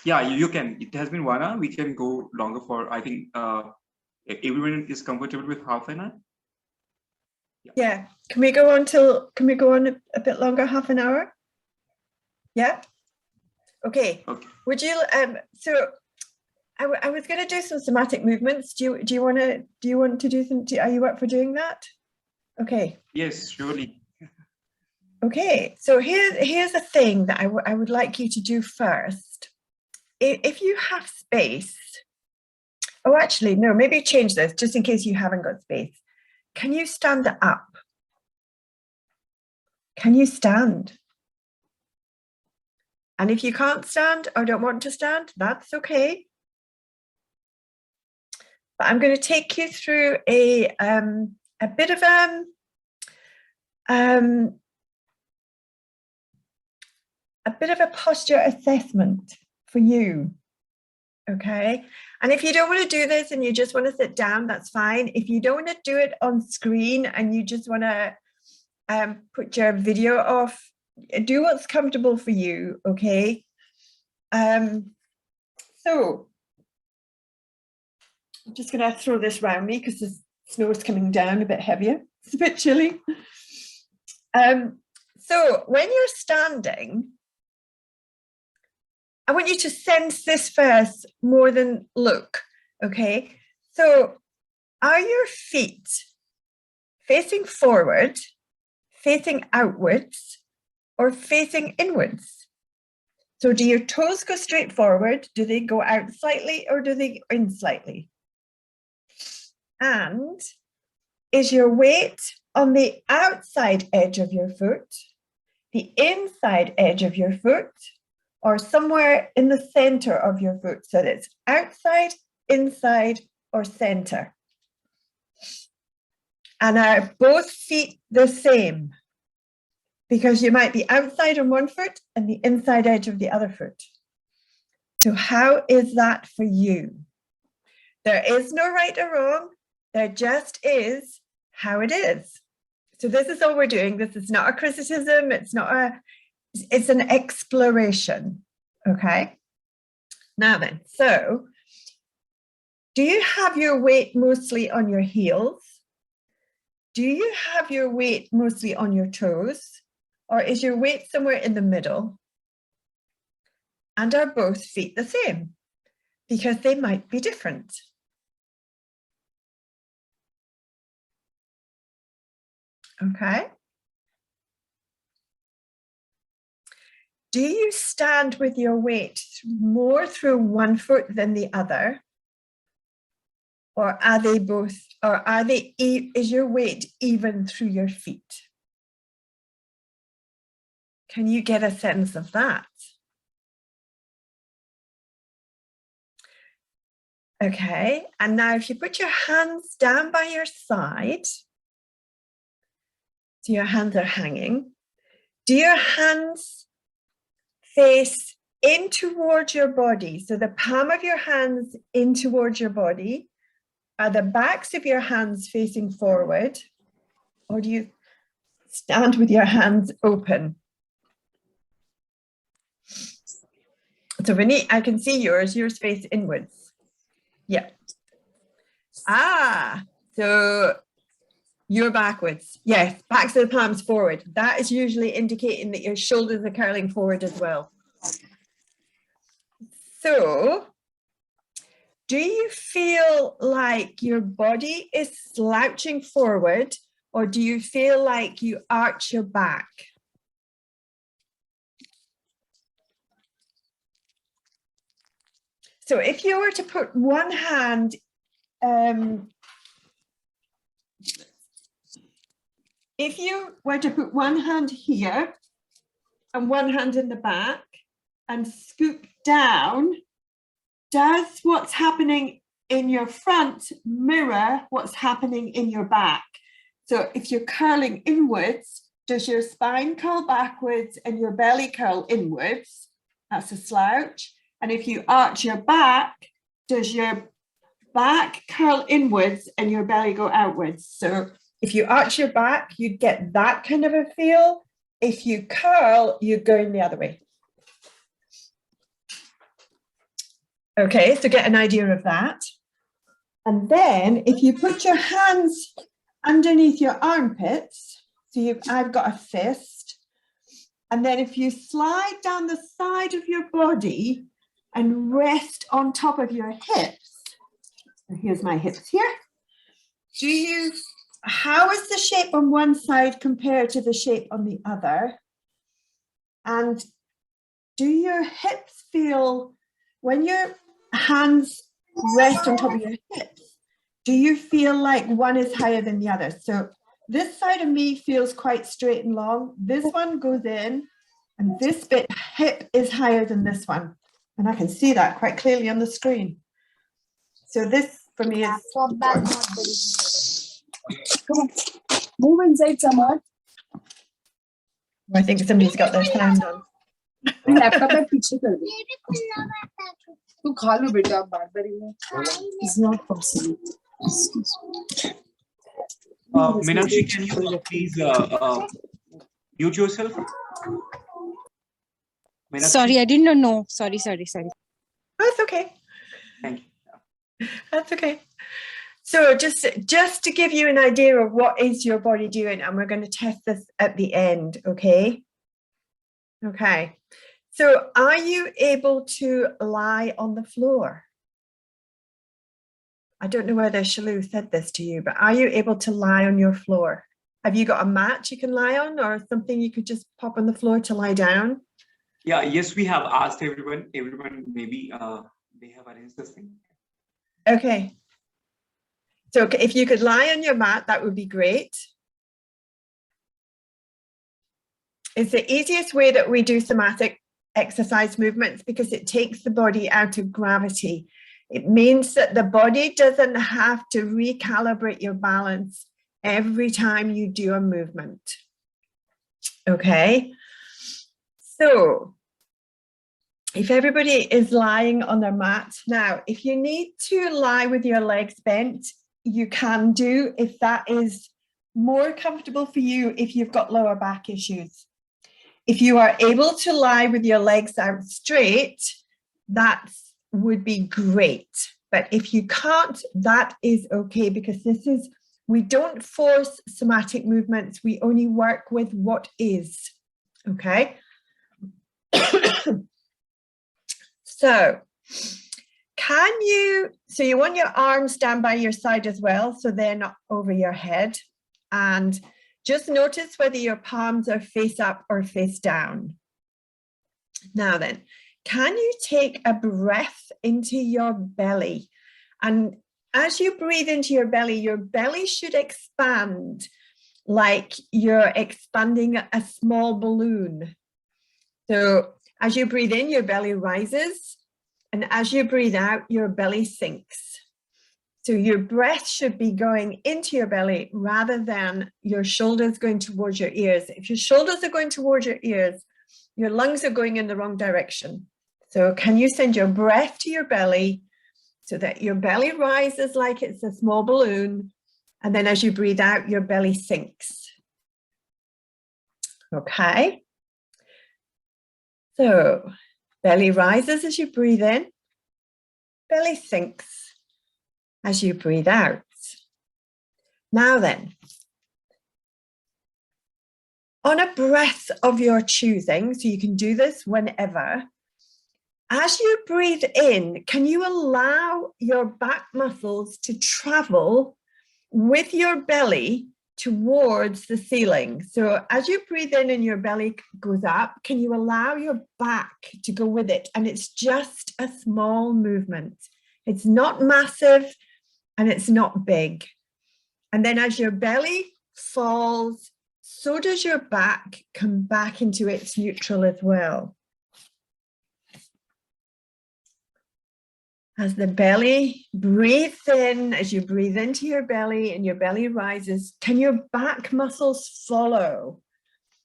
Yeah, you can. It has been 1 hour. We can go longer for, I think, everyone is comfortable with half an hour. Yeah. Can we go on a bit longer, half an hour? Yeah. Okay. Okay. Would you so I was going to do some somatic movements. Do you want to do some? Are you up for doing that? Okay. Yes, surely. Okay. So here's a thing that I would like you to do first. If you have space. Oh, actually, no. Maybe change this just in case you haven't got space. Can you stand up? Can you stand? And if you can't stand or don't want to stand, that's okay. But I'm going to take you through a bit of a posture assessment for you. Okay. And if you don't want to do this and you just want to sit down, that's fine. If you don't want to do it on screen and you just want to put your video off, do what's comfortable for you. Okay. So I'm just going to throw this around me because the snow is coming down a bit heavier. It's a bit chilly. So when you're standing, I want you to sense this first more than look, okay? So are your feet facing forward, facing outwards, or facing inwards? So do your toes go straight forward? Do they go out slightly or do they go in slightly? And is your weight on the outside edge of your foot, the inside edge of your foot, or somewhere in the center of your foot? So that's outside, inside, or center. And are both feet the same? Because you might be outside on one foot and the inside edge of the other foot. So how is that for you? There is no right or wrong. There just is how it is. So this is all we're doing. This is not a criticism. It's an exploration. Okay. Now then, so do you have your weight mostly on your heels? Do you have your weight mostly on your toes? Or is your weight somewhere in the middle? And are both feet the same? Because they might be different. Okay. Do you stand with your weight more through one foot than the other? Or are they both, or is your weight even through your feet? Can you get a sense of that? Okay, and now if you put your hands down by your side, so your hands are hanging, do your hands face in towards your body? So the palm of your hands in towards your body. Are the backs of your hands facing forward? Or do you stand with your hands open? So Vinny, I can see yours face inwards. Yeah. Ah, so you're backwards. Yes, backs of the palms forward. That is usually indicating that your shoulders are curling forward as well. So, do you feel like your body is slouching forward, or do you feel like you arch your back? So if you were to put one hand, if you were to put one hand here and one hand in the back and scoop down, does what's happening in your front mirror what's happening in your back? So if you're curling inwards, does your spine curl backwards and your belly curl inwards? That's a slouch. And if you arch your back, does your back curl inwards and your belly go outwards? So if you arch your back, you'd get that kind of a feel. If you curl, you're going the other way. Okay, so get an idea of that. And then if you put your hands underneath your armpits, so I've got a fist, and then if you slide down the side of your body and rest on top of your hips, so here's my hips here, how is the shape on one side compared to the shape on the other? And do your hips feel, when your hands rest on top of your hips, do you feel like one is higher than the other? So this side of me feels quite straight and long. This one goes in, and this hip is higher than this one. And I can see that quite clearly on the screen. So this for me is... Come on, move inside, Samad. I think somebody's got their hand on. Laptop पे पीछे कर दे तू खा लो बेटा बार-बार में it's not possible. Meenakshi, can you please mute yourself? Meenakshi? Sorry, I didn't know. Sorry. That's okay. Thank you. That's okay. So just to give you an idea of what is your body doing, and we're going to test this at the end, okay? Okay. So are you able to lie on the floor? I don't know whether Shalou said this to you, but are you able to lie on your floor? Have you got a mat you can lie on, or something you could just pop on the floor to lie down? Yeah, yes, we have asked everyone. Everyone, maybe they have arranged this thing. Okay. So if you could lie on your mat, that would be great. It's the easiest way that we do somatic exercise movements because it takes the body out of gravity. It means that the body doesn't have to recalibrate your balance every time you do a movement. Okay. So if everybody is lying on their mat, now, if you need to lie with your legs bent, you can do, if that is more comfortable for you, if you've got lower back issues. If you are able to lie with your legs out straight, that would be great. But if you can't, that is okay, because we don't force somatic movements. We only work with what is, okay? So you want your arms down by your side as well, so they're not over your head. And just notice whether your palms are face up or face down. Now then, can you take a breath into your belly? And as you breathe into your belly should expand like you're expanding a small balloon. So as you breathe in, your belly rises, and as you breathe out, your belly sinks. So your breath should be going into your belly rather than your shoulders going towards your ears. If your shoulders are going towards your ears, your lungs are going in the wrong direction. So can you send your breath to your belly so that your belly rises like it's a small balloon, and then as you breathe out, your belly sinks. Okay. So belly rises as you breathe in, belly sinks as you breathe out. Now then, on a breath of your choosing, so you can do this whenever, as you breathe in, can you allow your back muscles to travel with your belly towards the ceiling? So as you breathe in and your belly goes up, can you allow your back to go with it? And it's just a small movement. It's not massive and it's not big. And then as your belly falls, so does your back come back into its neutral as well. As the belly breathes in, as you breathe into your belly and your belly rises, can your back muscles follow?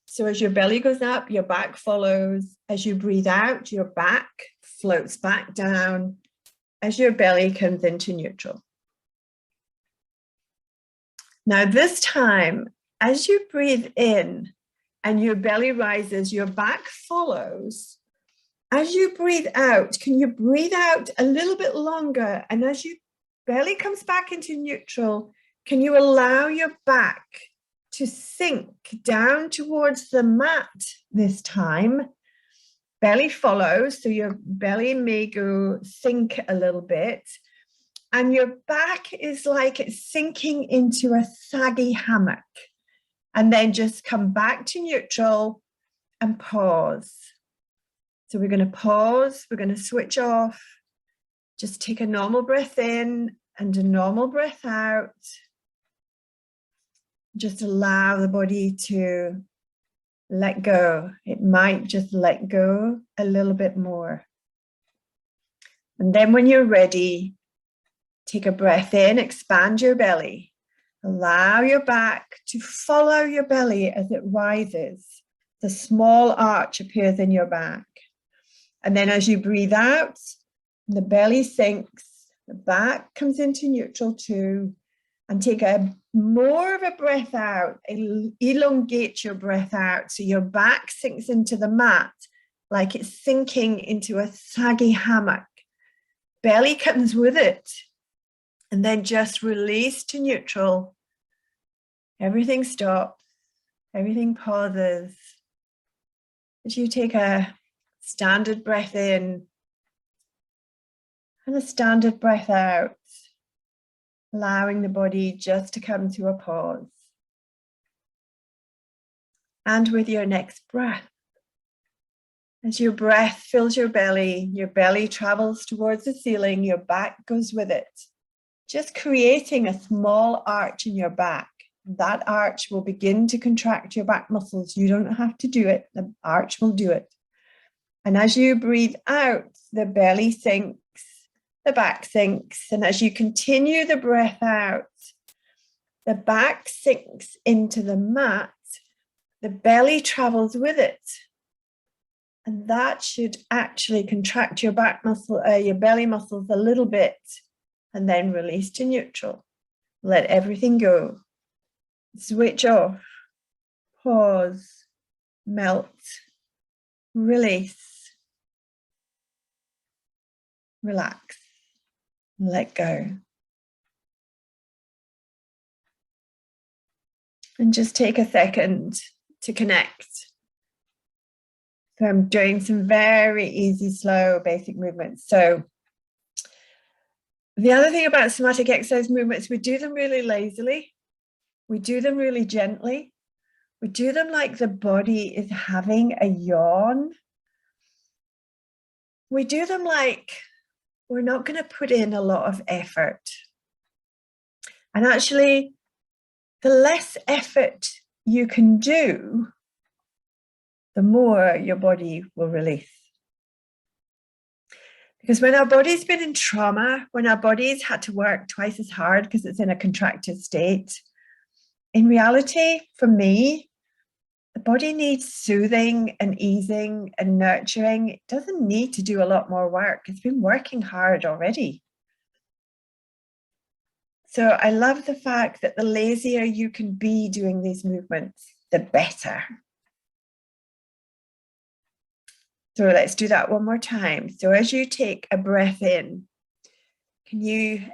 So as your belly goes up, your back follows. As you breathe out, your back floats back down as your belly comes into neutral. Now this time, as you breathe in and your belly rises, your back follows. As you breathe out, can you breathe out a little bit longer? And as your belly comes back into neutral, can you allow your back to sink down towards the mat this time? Belly follows, so your belly may go sink a little bit. And your back is like it's sinking into a saggy hammock. And then just come back to neutral and pause. So we're going to pause, we're going to switch off, just take a normal breath in and a normal breath out. Just allow the body to let go. It might just let go a little bit more. And then when you're ready, take a breath in, expand your belly. Allow your back to follow your belly as it rises. The small arch appears in your back. And then as you breathe out, the belly sinks, the back comes into neutral too, and take more of a breath out, elongate your breath out so your back sinks into the mat like it's sinking into a saggy hammock. Belly comes with it, and then just release to neutral. Everything stops, everything pauses. As you take a standard breath in and a standard breath out, allowing the body just to come to a pause. And with your next breath, as your breath fills your belly travels towards the ceiling, your back goes with it, just creating a small arch in your back. That arch will begin to contract your back muscles. You don't have to do it, the arch will do it. And as you breathe out, the belly sinks, the back sinks. And as you continue the breath out, the back sinks into the mat, the belly travels with it. And that should actually contract your back muscle, your belly muscles a little bit, and then release to neutral. Let everything go. Switch off, pause, melt, release, relax, let go. And just take a second to connect. So I'm doing some very easy, slow, basic movements. So the other thing about somatic exercise movements, we do them really lazily. We do them really gently. We do them like the body is having a yawn. We do them like we're not going to put in a lot of effort. And actually, the less effort you can do, the more your body will release. Because when our body's been in trauma, when our body's had to work twice as hard because it's in a contracted state, in reality, for me, the body needs soothing and easing and nurturing. It doesn't need to do a lot more work. It's been working hard already. So I love the fact that the lazier you can be doing these movements, the better. So let's do that one more time. So as you take a breath in, can you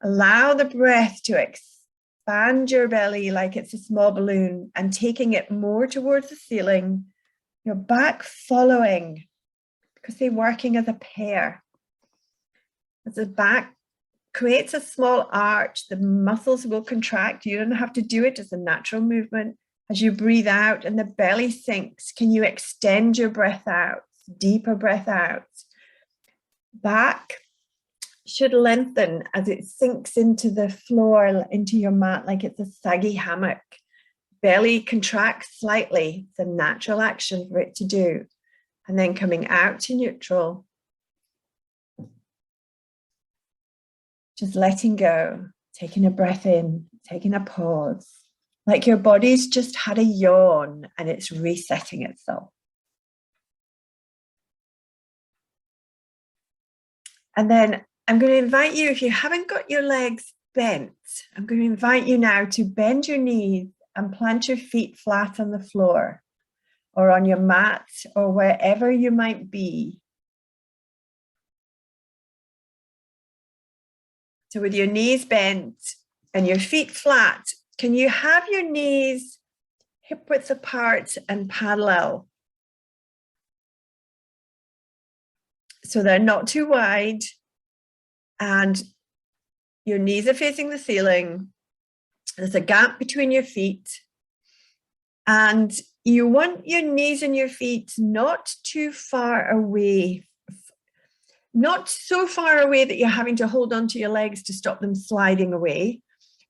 allow the breath to expand your belly like it's a small balloon and taking it more towards the ceiling, your back following, because they're working as a pair. As the back creates a small arch, the muscles will contract. You don't have to do it, it's a natural movement. As you breathe out and the belly sinks, can you extend your breath out? Deeper breath out. Back should lengthen as it sinks into the floor, into your mat, like it's a saggy hammock. Belly contracts slightly. It's a natural action for it to do. And then coming out to neutral. Just letting go, taking a breath in, taking a pause. Like your body's just had a yawn and it's resetting itself. And then I'm going to invite you, if you haven't got your legs bent, I'm going to invite you now to bend your knees and plant your feet flat on the floor or on your mat or wherever you might be. So with your knees bent and your feet flat, can you have your knees hip width apart and parallel? So they're not too wide and your knees are facing the ceiling. There's a gap between your feet and you want your knees and your feet not too far away, not so far away that you're having to hold on to your legs to stop them sliding away,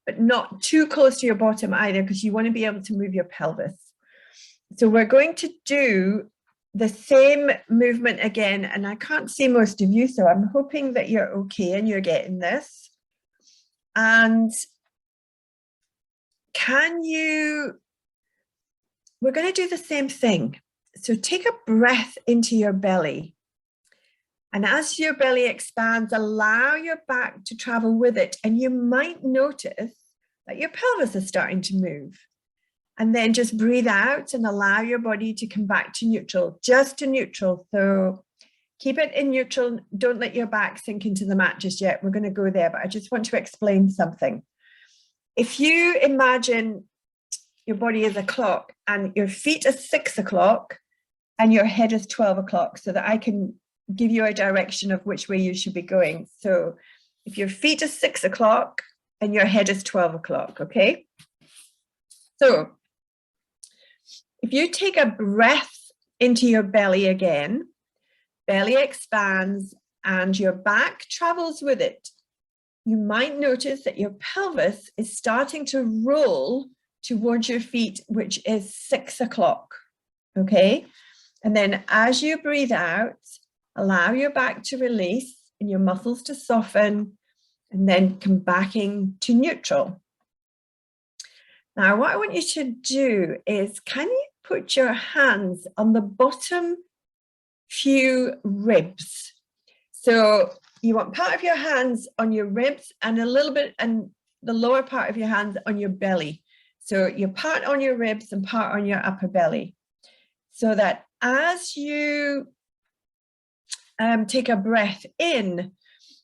but not too close to your bottom either because you want to be able to move your pelvis. So we're going to do the same movement again, and I can't see most of you, so I'm hoping that you're okay and you're getting this. And we're going to do the same thing. So take a breath into your belly. And as your belly expands, allow your back to travel with it. And you might notice that your pelvis is starting to move. And then just breathe out and allow your body to come back to neutral, just to neutral. So keep it in neutral. Don't let your back sink into the mat just yet. We're going to go there, but I just want to explain something. If you imagine your body is a clock and your feet are 6 o'clock and your head is 12 o'clock, so that I can give you a direction of which way you should be going. So if your feet are 6 o'clock and your head is 12 o'clock, okay? So if you take a breath into your belly again, belly expands and your back travels with it. You might notice that your pelvis is starting to roll towards your feet, which is 6 o'clock, okay? And then as you breathe out, allow your back to release and your muscles to soften and then come back into neutral. Now, what I want you to do is, can you put your hands on the bottom few ribs. So you want part of your hands on your ribs and a little bit, and the lower part of your hands on your belly. So your part on your ribs and part on your upper belly. So that as you take a breath in,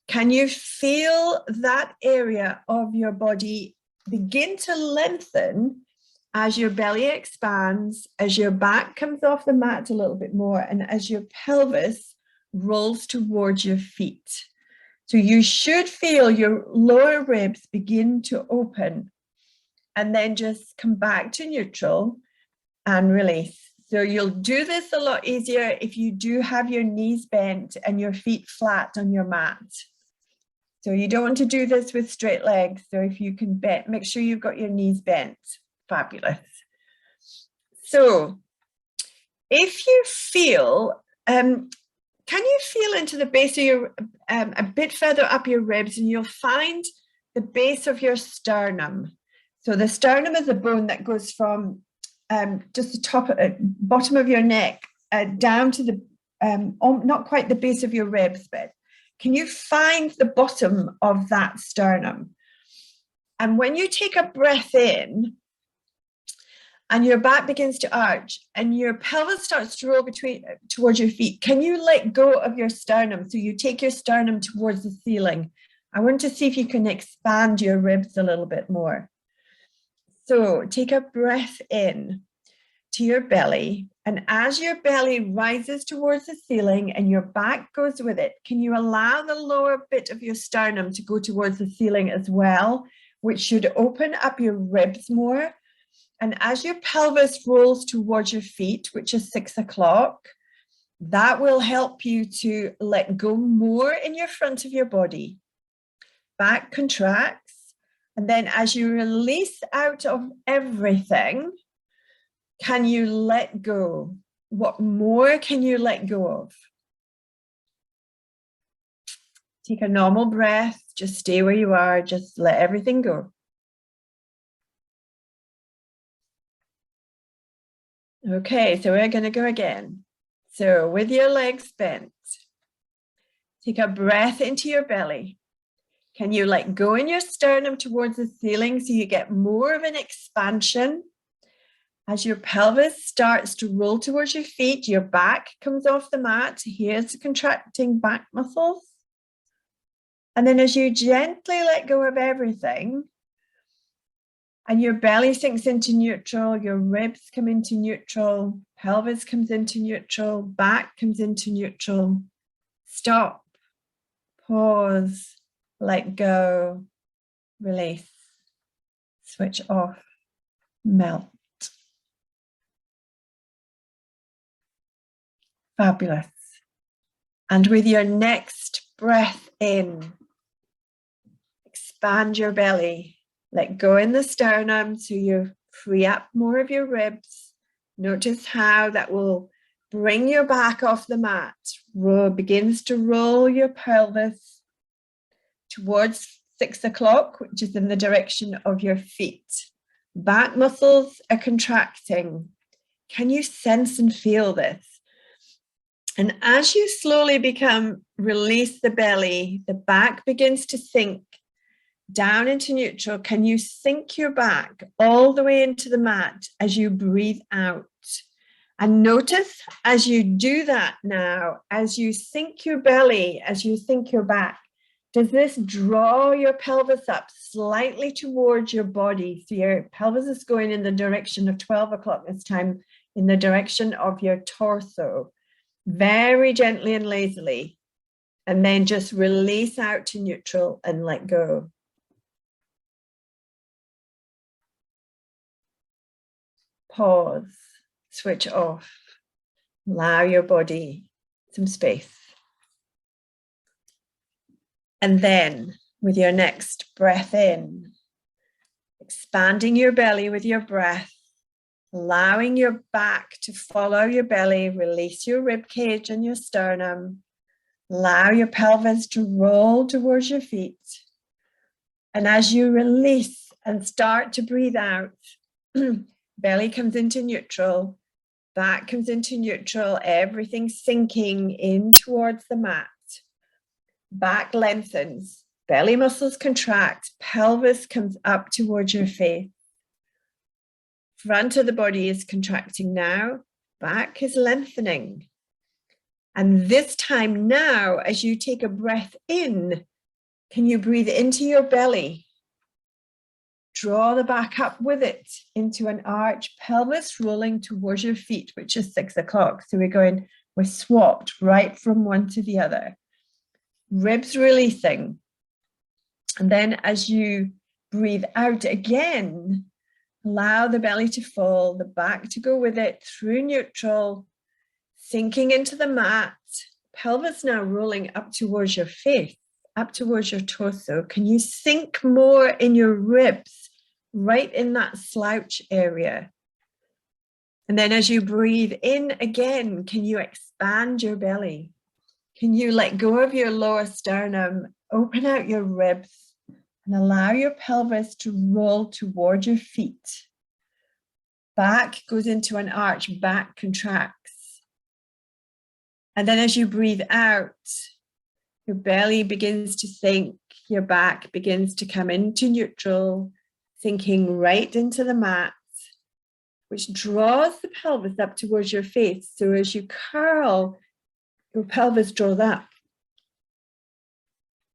can you feel that area of your body begin to lengthen as your belly expands, as your back comes off the mat a little bit more, and as your pelvis rolls towards your feet. So you should feel your lower ribs begin to open and then just come back to neutral and release. So you'll do this a lot easier if you do have your knees bent and your feet flat on your mat. So you don't want to do this with straight legs. So if you can bend, make sure you've got your knees bent. Fabulous. So if you feel, can you feel into the base of your, a bit further up your ribs, and you'll find the base of your sternum. So the sternum is a bone that goes from just the top, bottom of your neck down to the, not quite the base of your ribs, but can you find the bottom of that sternum? And when you take a breath in and your back begins to arch and your pelvis starts to roll towards your feet, can you let go of your sternum? So you take your sternum towards the ceiling. I want to see if you can expand your ribs a little bit more. So take a breath in to your belly, and as your belly rises towards the ceiling and your back goes with it, can you allow the lower bit of your sternum to go towards the ceiling as well, which should open up your ribs more. And as your pelvis rolls towards your feet, which is 6 o'clock, that will help you to let go more in your front of your body. Back contracts. And then as you release out of everything, can you let go? What more can you let go of? Take a normal breath, just stay where you are, just let everything go. Okay, so we're going to go again. So with your legs bent, take a breath into your belly. Can you let go in your sternum towards the ceiling so you get more of an expansion? As your pelvis starts to roll towards your feet, your back comes off the mat. Here's the contracting back muscles. And then as you gently let go of everything, and your belly sinks into neutral, your ribs come into neutral, pelvis comes into neutral, back comes into neutral. Stop, pause, let go, release, switch off, melt. Fabulous. And with your next breath in, expand your belly. Let go in the sternum so you free up more of your ribs. Notice how that will bring your back off the mat. Begins to roll your pelvis towards 6 o'clock, which is in the direction of your feet. Back muscles are contracting. Can you sense and feel this? And as you slowly release the belly, the back begins to sink down into neutral. Can you sink your back all the way into the mat as you breathe out? And notice as you do that now, as you sink your belly, as you sink your back, does this draw your pelvis up slightly towards your body? So your pelvis is going in the direction of 12 o'clock this time, in the direction of your torso. Very gently and lazily, and then just release out to neutral and let go. Pause, switch off, allow your body some space. And then with your next breath in, expanding your belly with your breath, allowing your back to follow your belly, release your rib cage and your sternum, allow your pelvis to roll towards your feet. And as you release and start to breathe out, belly comes into neutral, Back comes into neutral, everything sinking in towards the mat. Back lengthens, belly muscles contract, pelvis comes up towards your face. Front of the body is contracting now, back is lengthening. And this time now, as you take a breath in, can you breathe into your belly? Draw the back up with it into an arch, pelvis rolling towards your feet, which is 6 o'clock. So we're swapped right from one to the other. Ribs releasing. And then as you breathe out again, allow the belly to fall, the back to go with it through neutral, sinking into the mat, pelvis now rolling up towards your face, up towards your torso. Can you sink more in your ribs, right in that slouch area? And then as you breathe in again, can you expand your belly? Can you let go of your lower sternum, open out your ribs, and allow your pelvis to roll toward your feet? Back goes into an arch, back contracts. And then as you breathe out, your belly begins to sink, your back begins to come into neutral, sinking right into the mat, which draws the pelvis up towards your face. So as you curl, your pelvis draws up.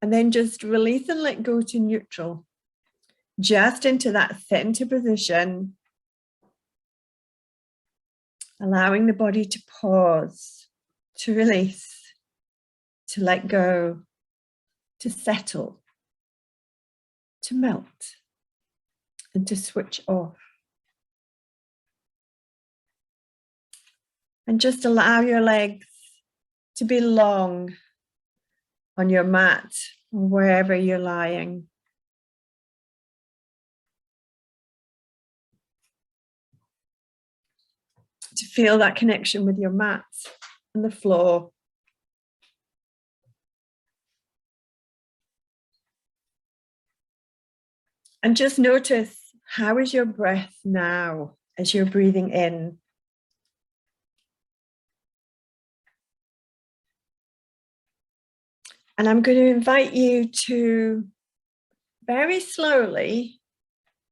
And then just release and let go to neutral, just into that center position, allowing the body to pause, to release, to let go, to settle, to melt, and to switch off. And just allow your legs to be long on your mat or wherever you're lying. To feel that connection with your mat and the floor. And just notice, how is your breath now as you're breathing in? And I'm going to invite you to very slowly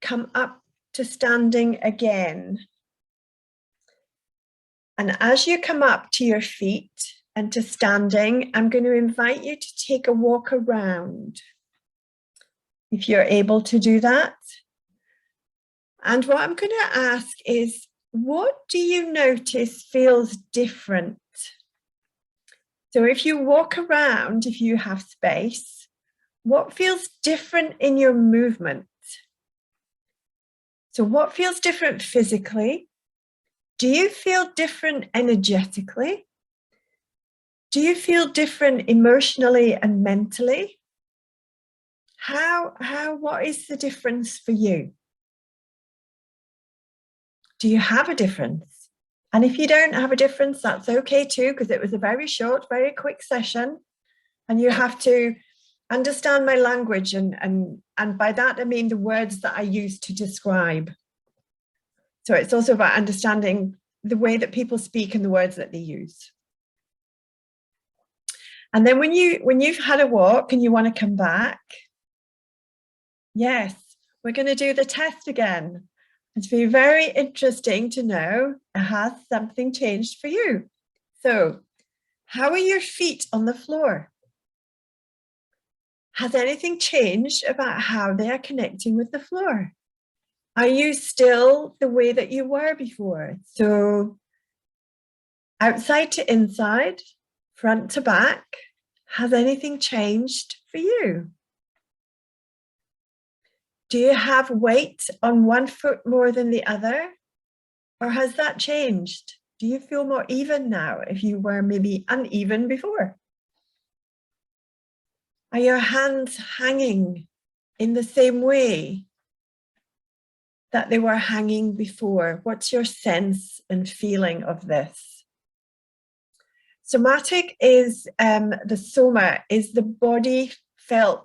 come up to standing again. And as you come up to your feet and to standing, I'm going to invite you to take a walk around, if you're able to do that. And what I'm going to ask is, what do you notice feels different? So if you walk around, if you have space, what feels different in your movement? So what feels different physically? Do you feel different energetically? Do you feel different emotionally and mentally? What is the difference for you? Do you have a difference? And if you don't have a difference, that's okay too, because it was a very short, very quick session. And you have to understand my language. And by that, I mean the words that I use to describe. So it's also about understanding the way that people speak and the words that they use. And then when you've had a walk and you want to come back, yes, we're going to do the test again. It's been very interesting to know, has something changed for you? So, how are your feet on the floor? Has anything changed about how they are connecting with the floor? Are you still the way that you were before? So, outside to inside, front to back, has anything changed for you? Do you have weight on one foot more than the other? Or has that changed? Do you feel more even now if you were maybe uneven before? Are your hands hanging in the same way that they were hanging before? What's your sense and feeling of this? Somatic is, the soma is the body felt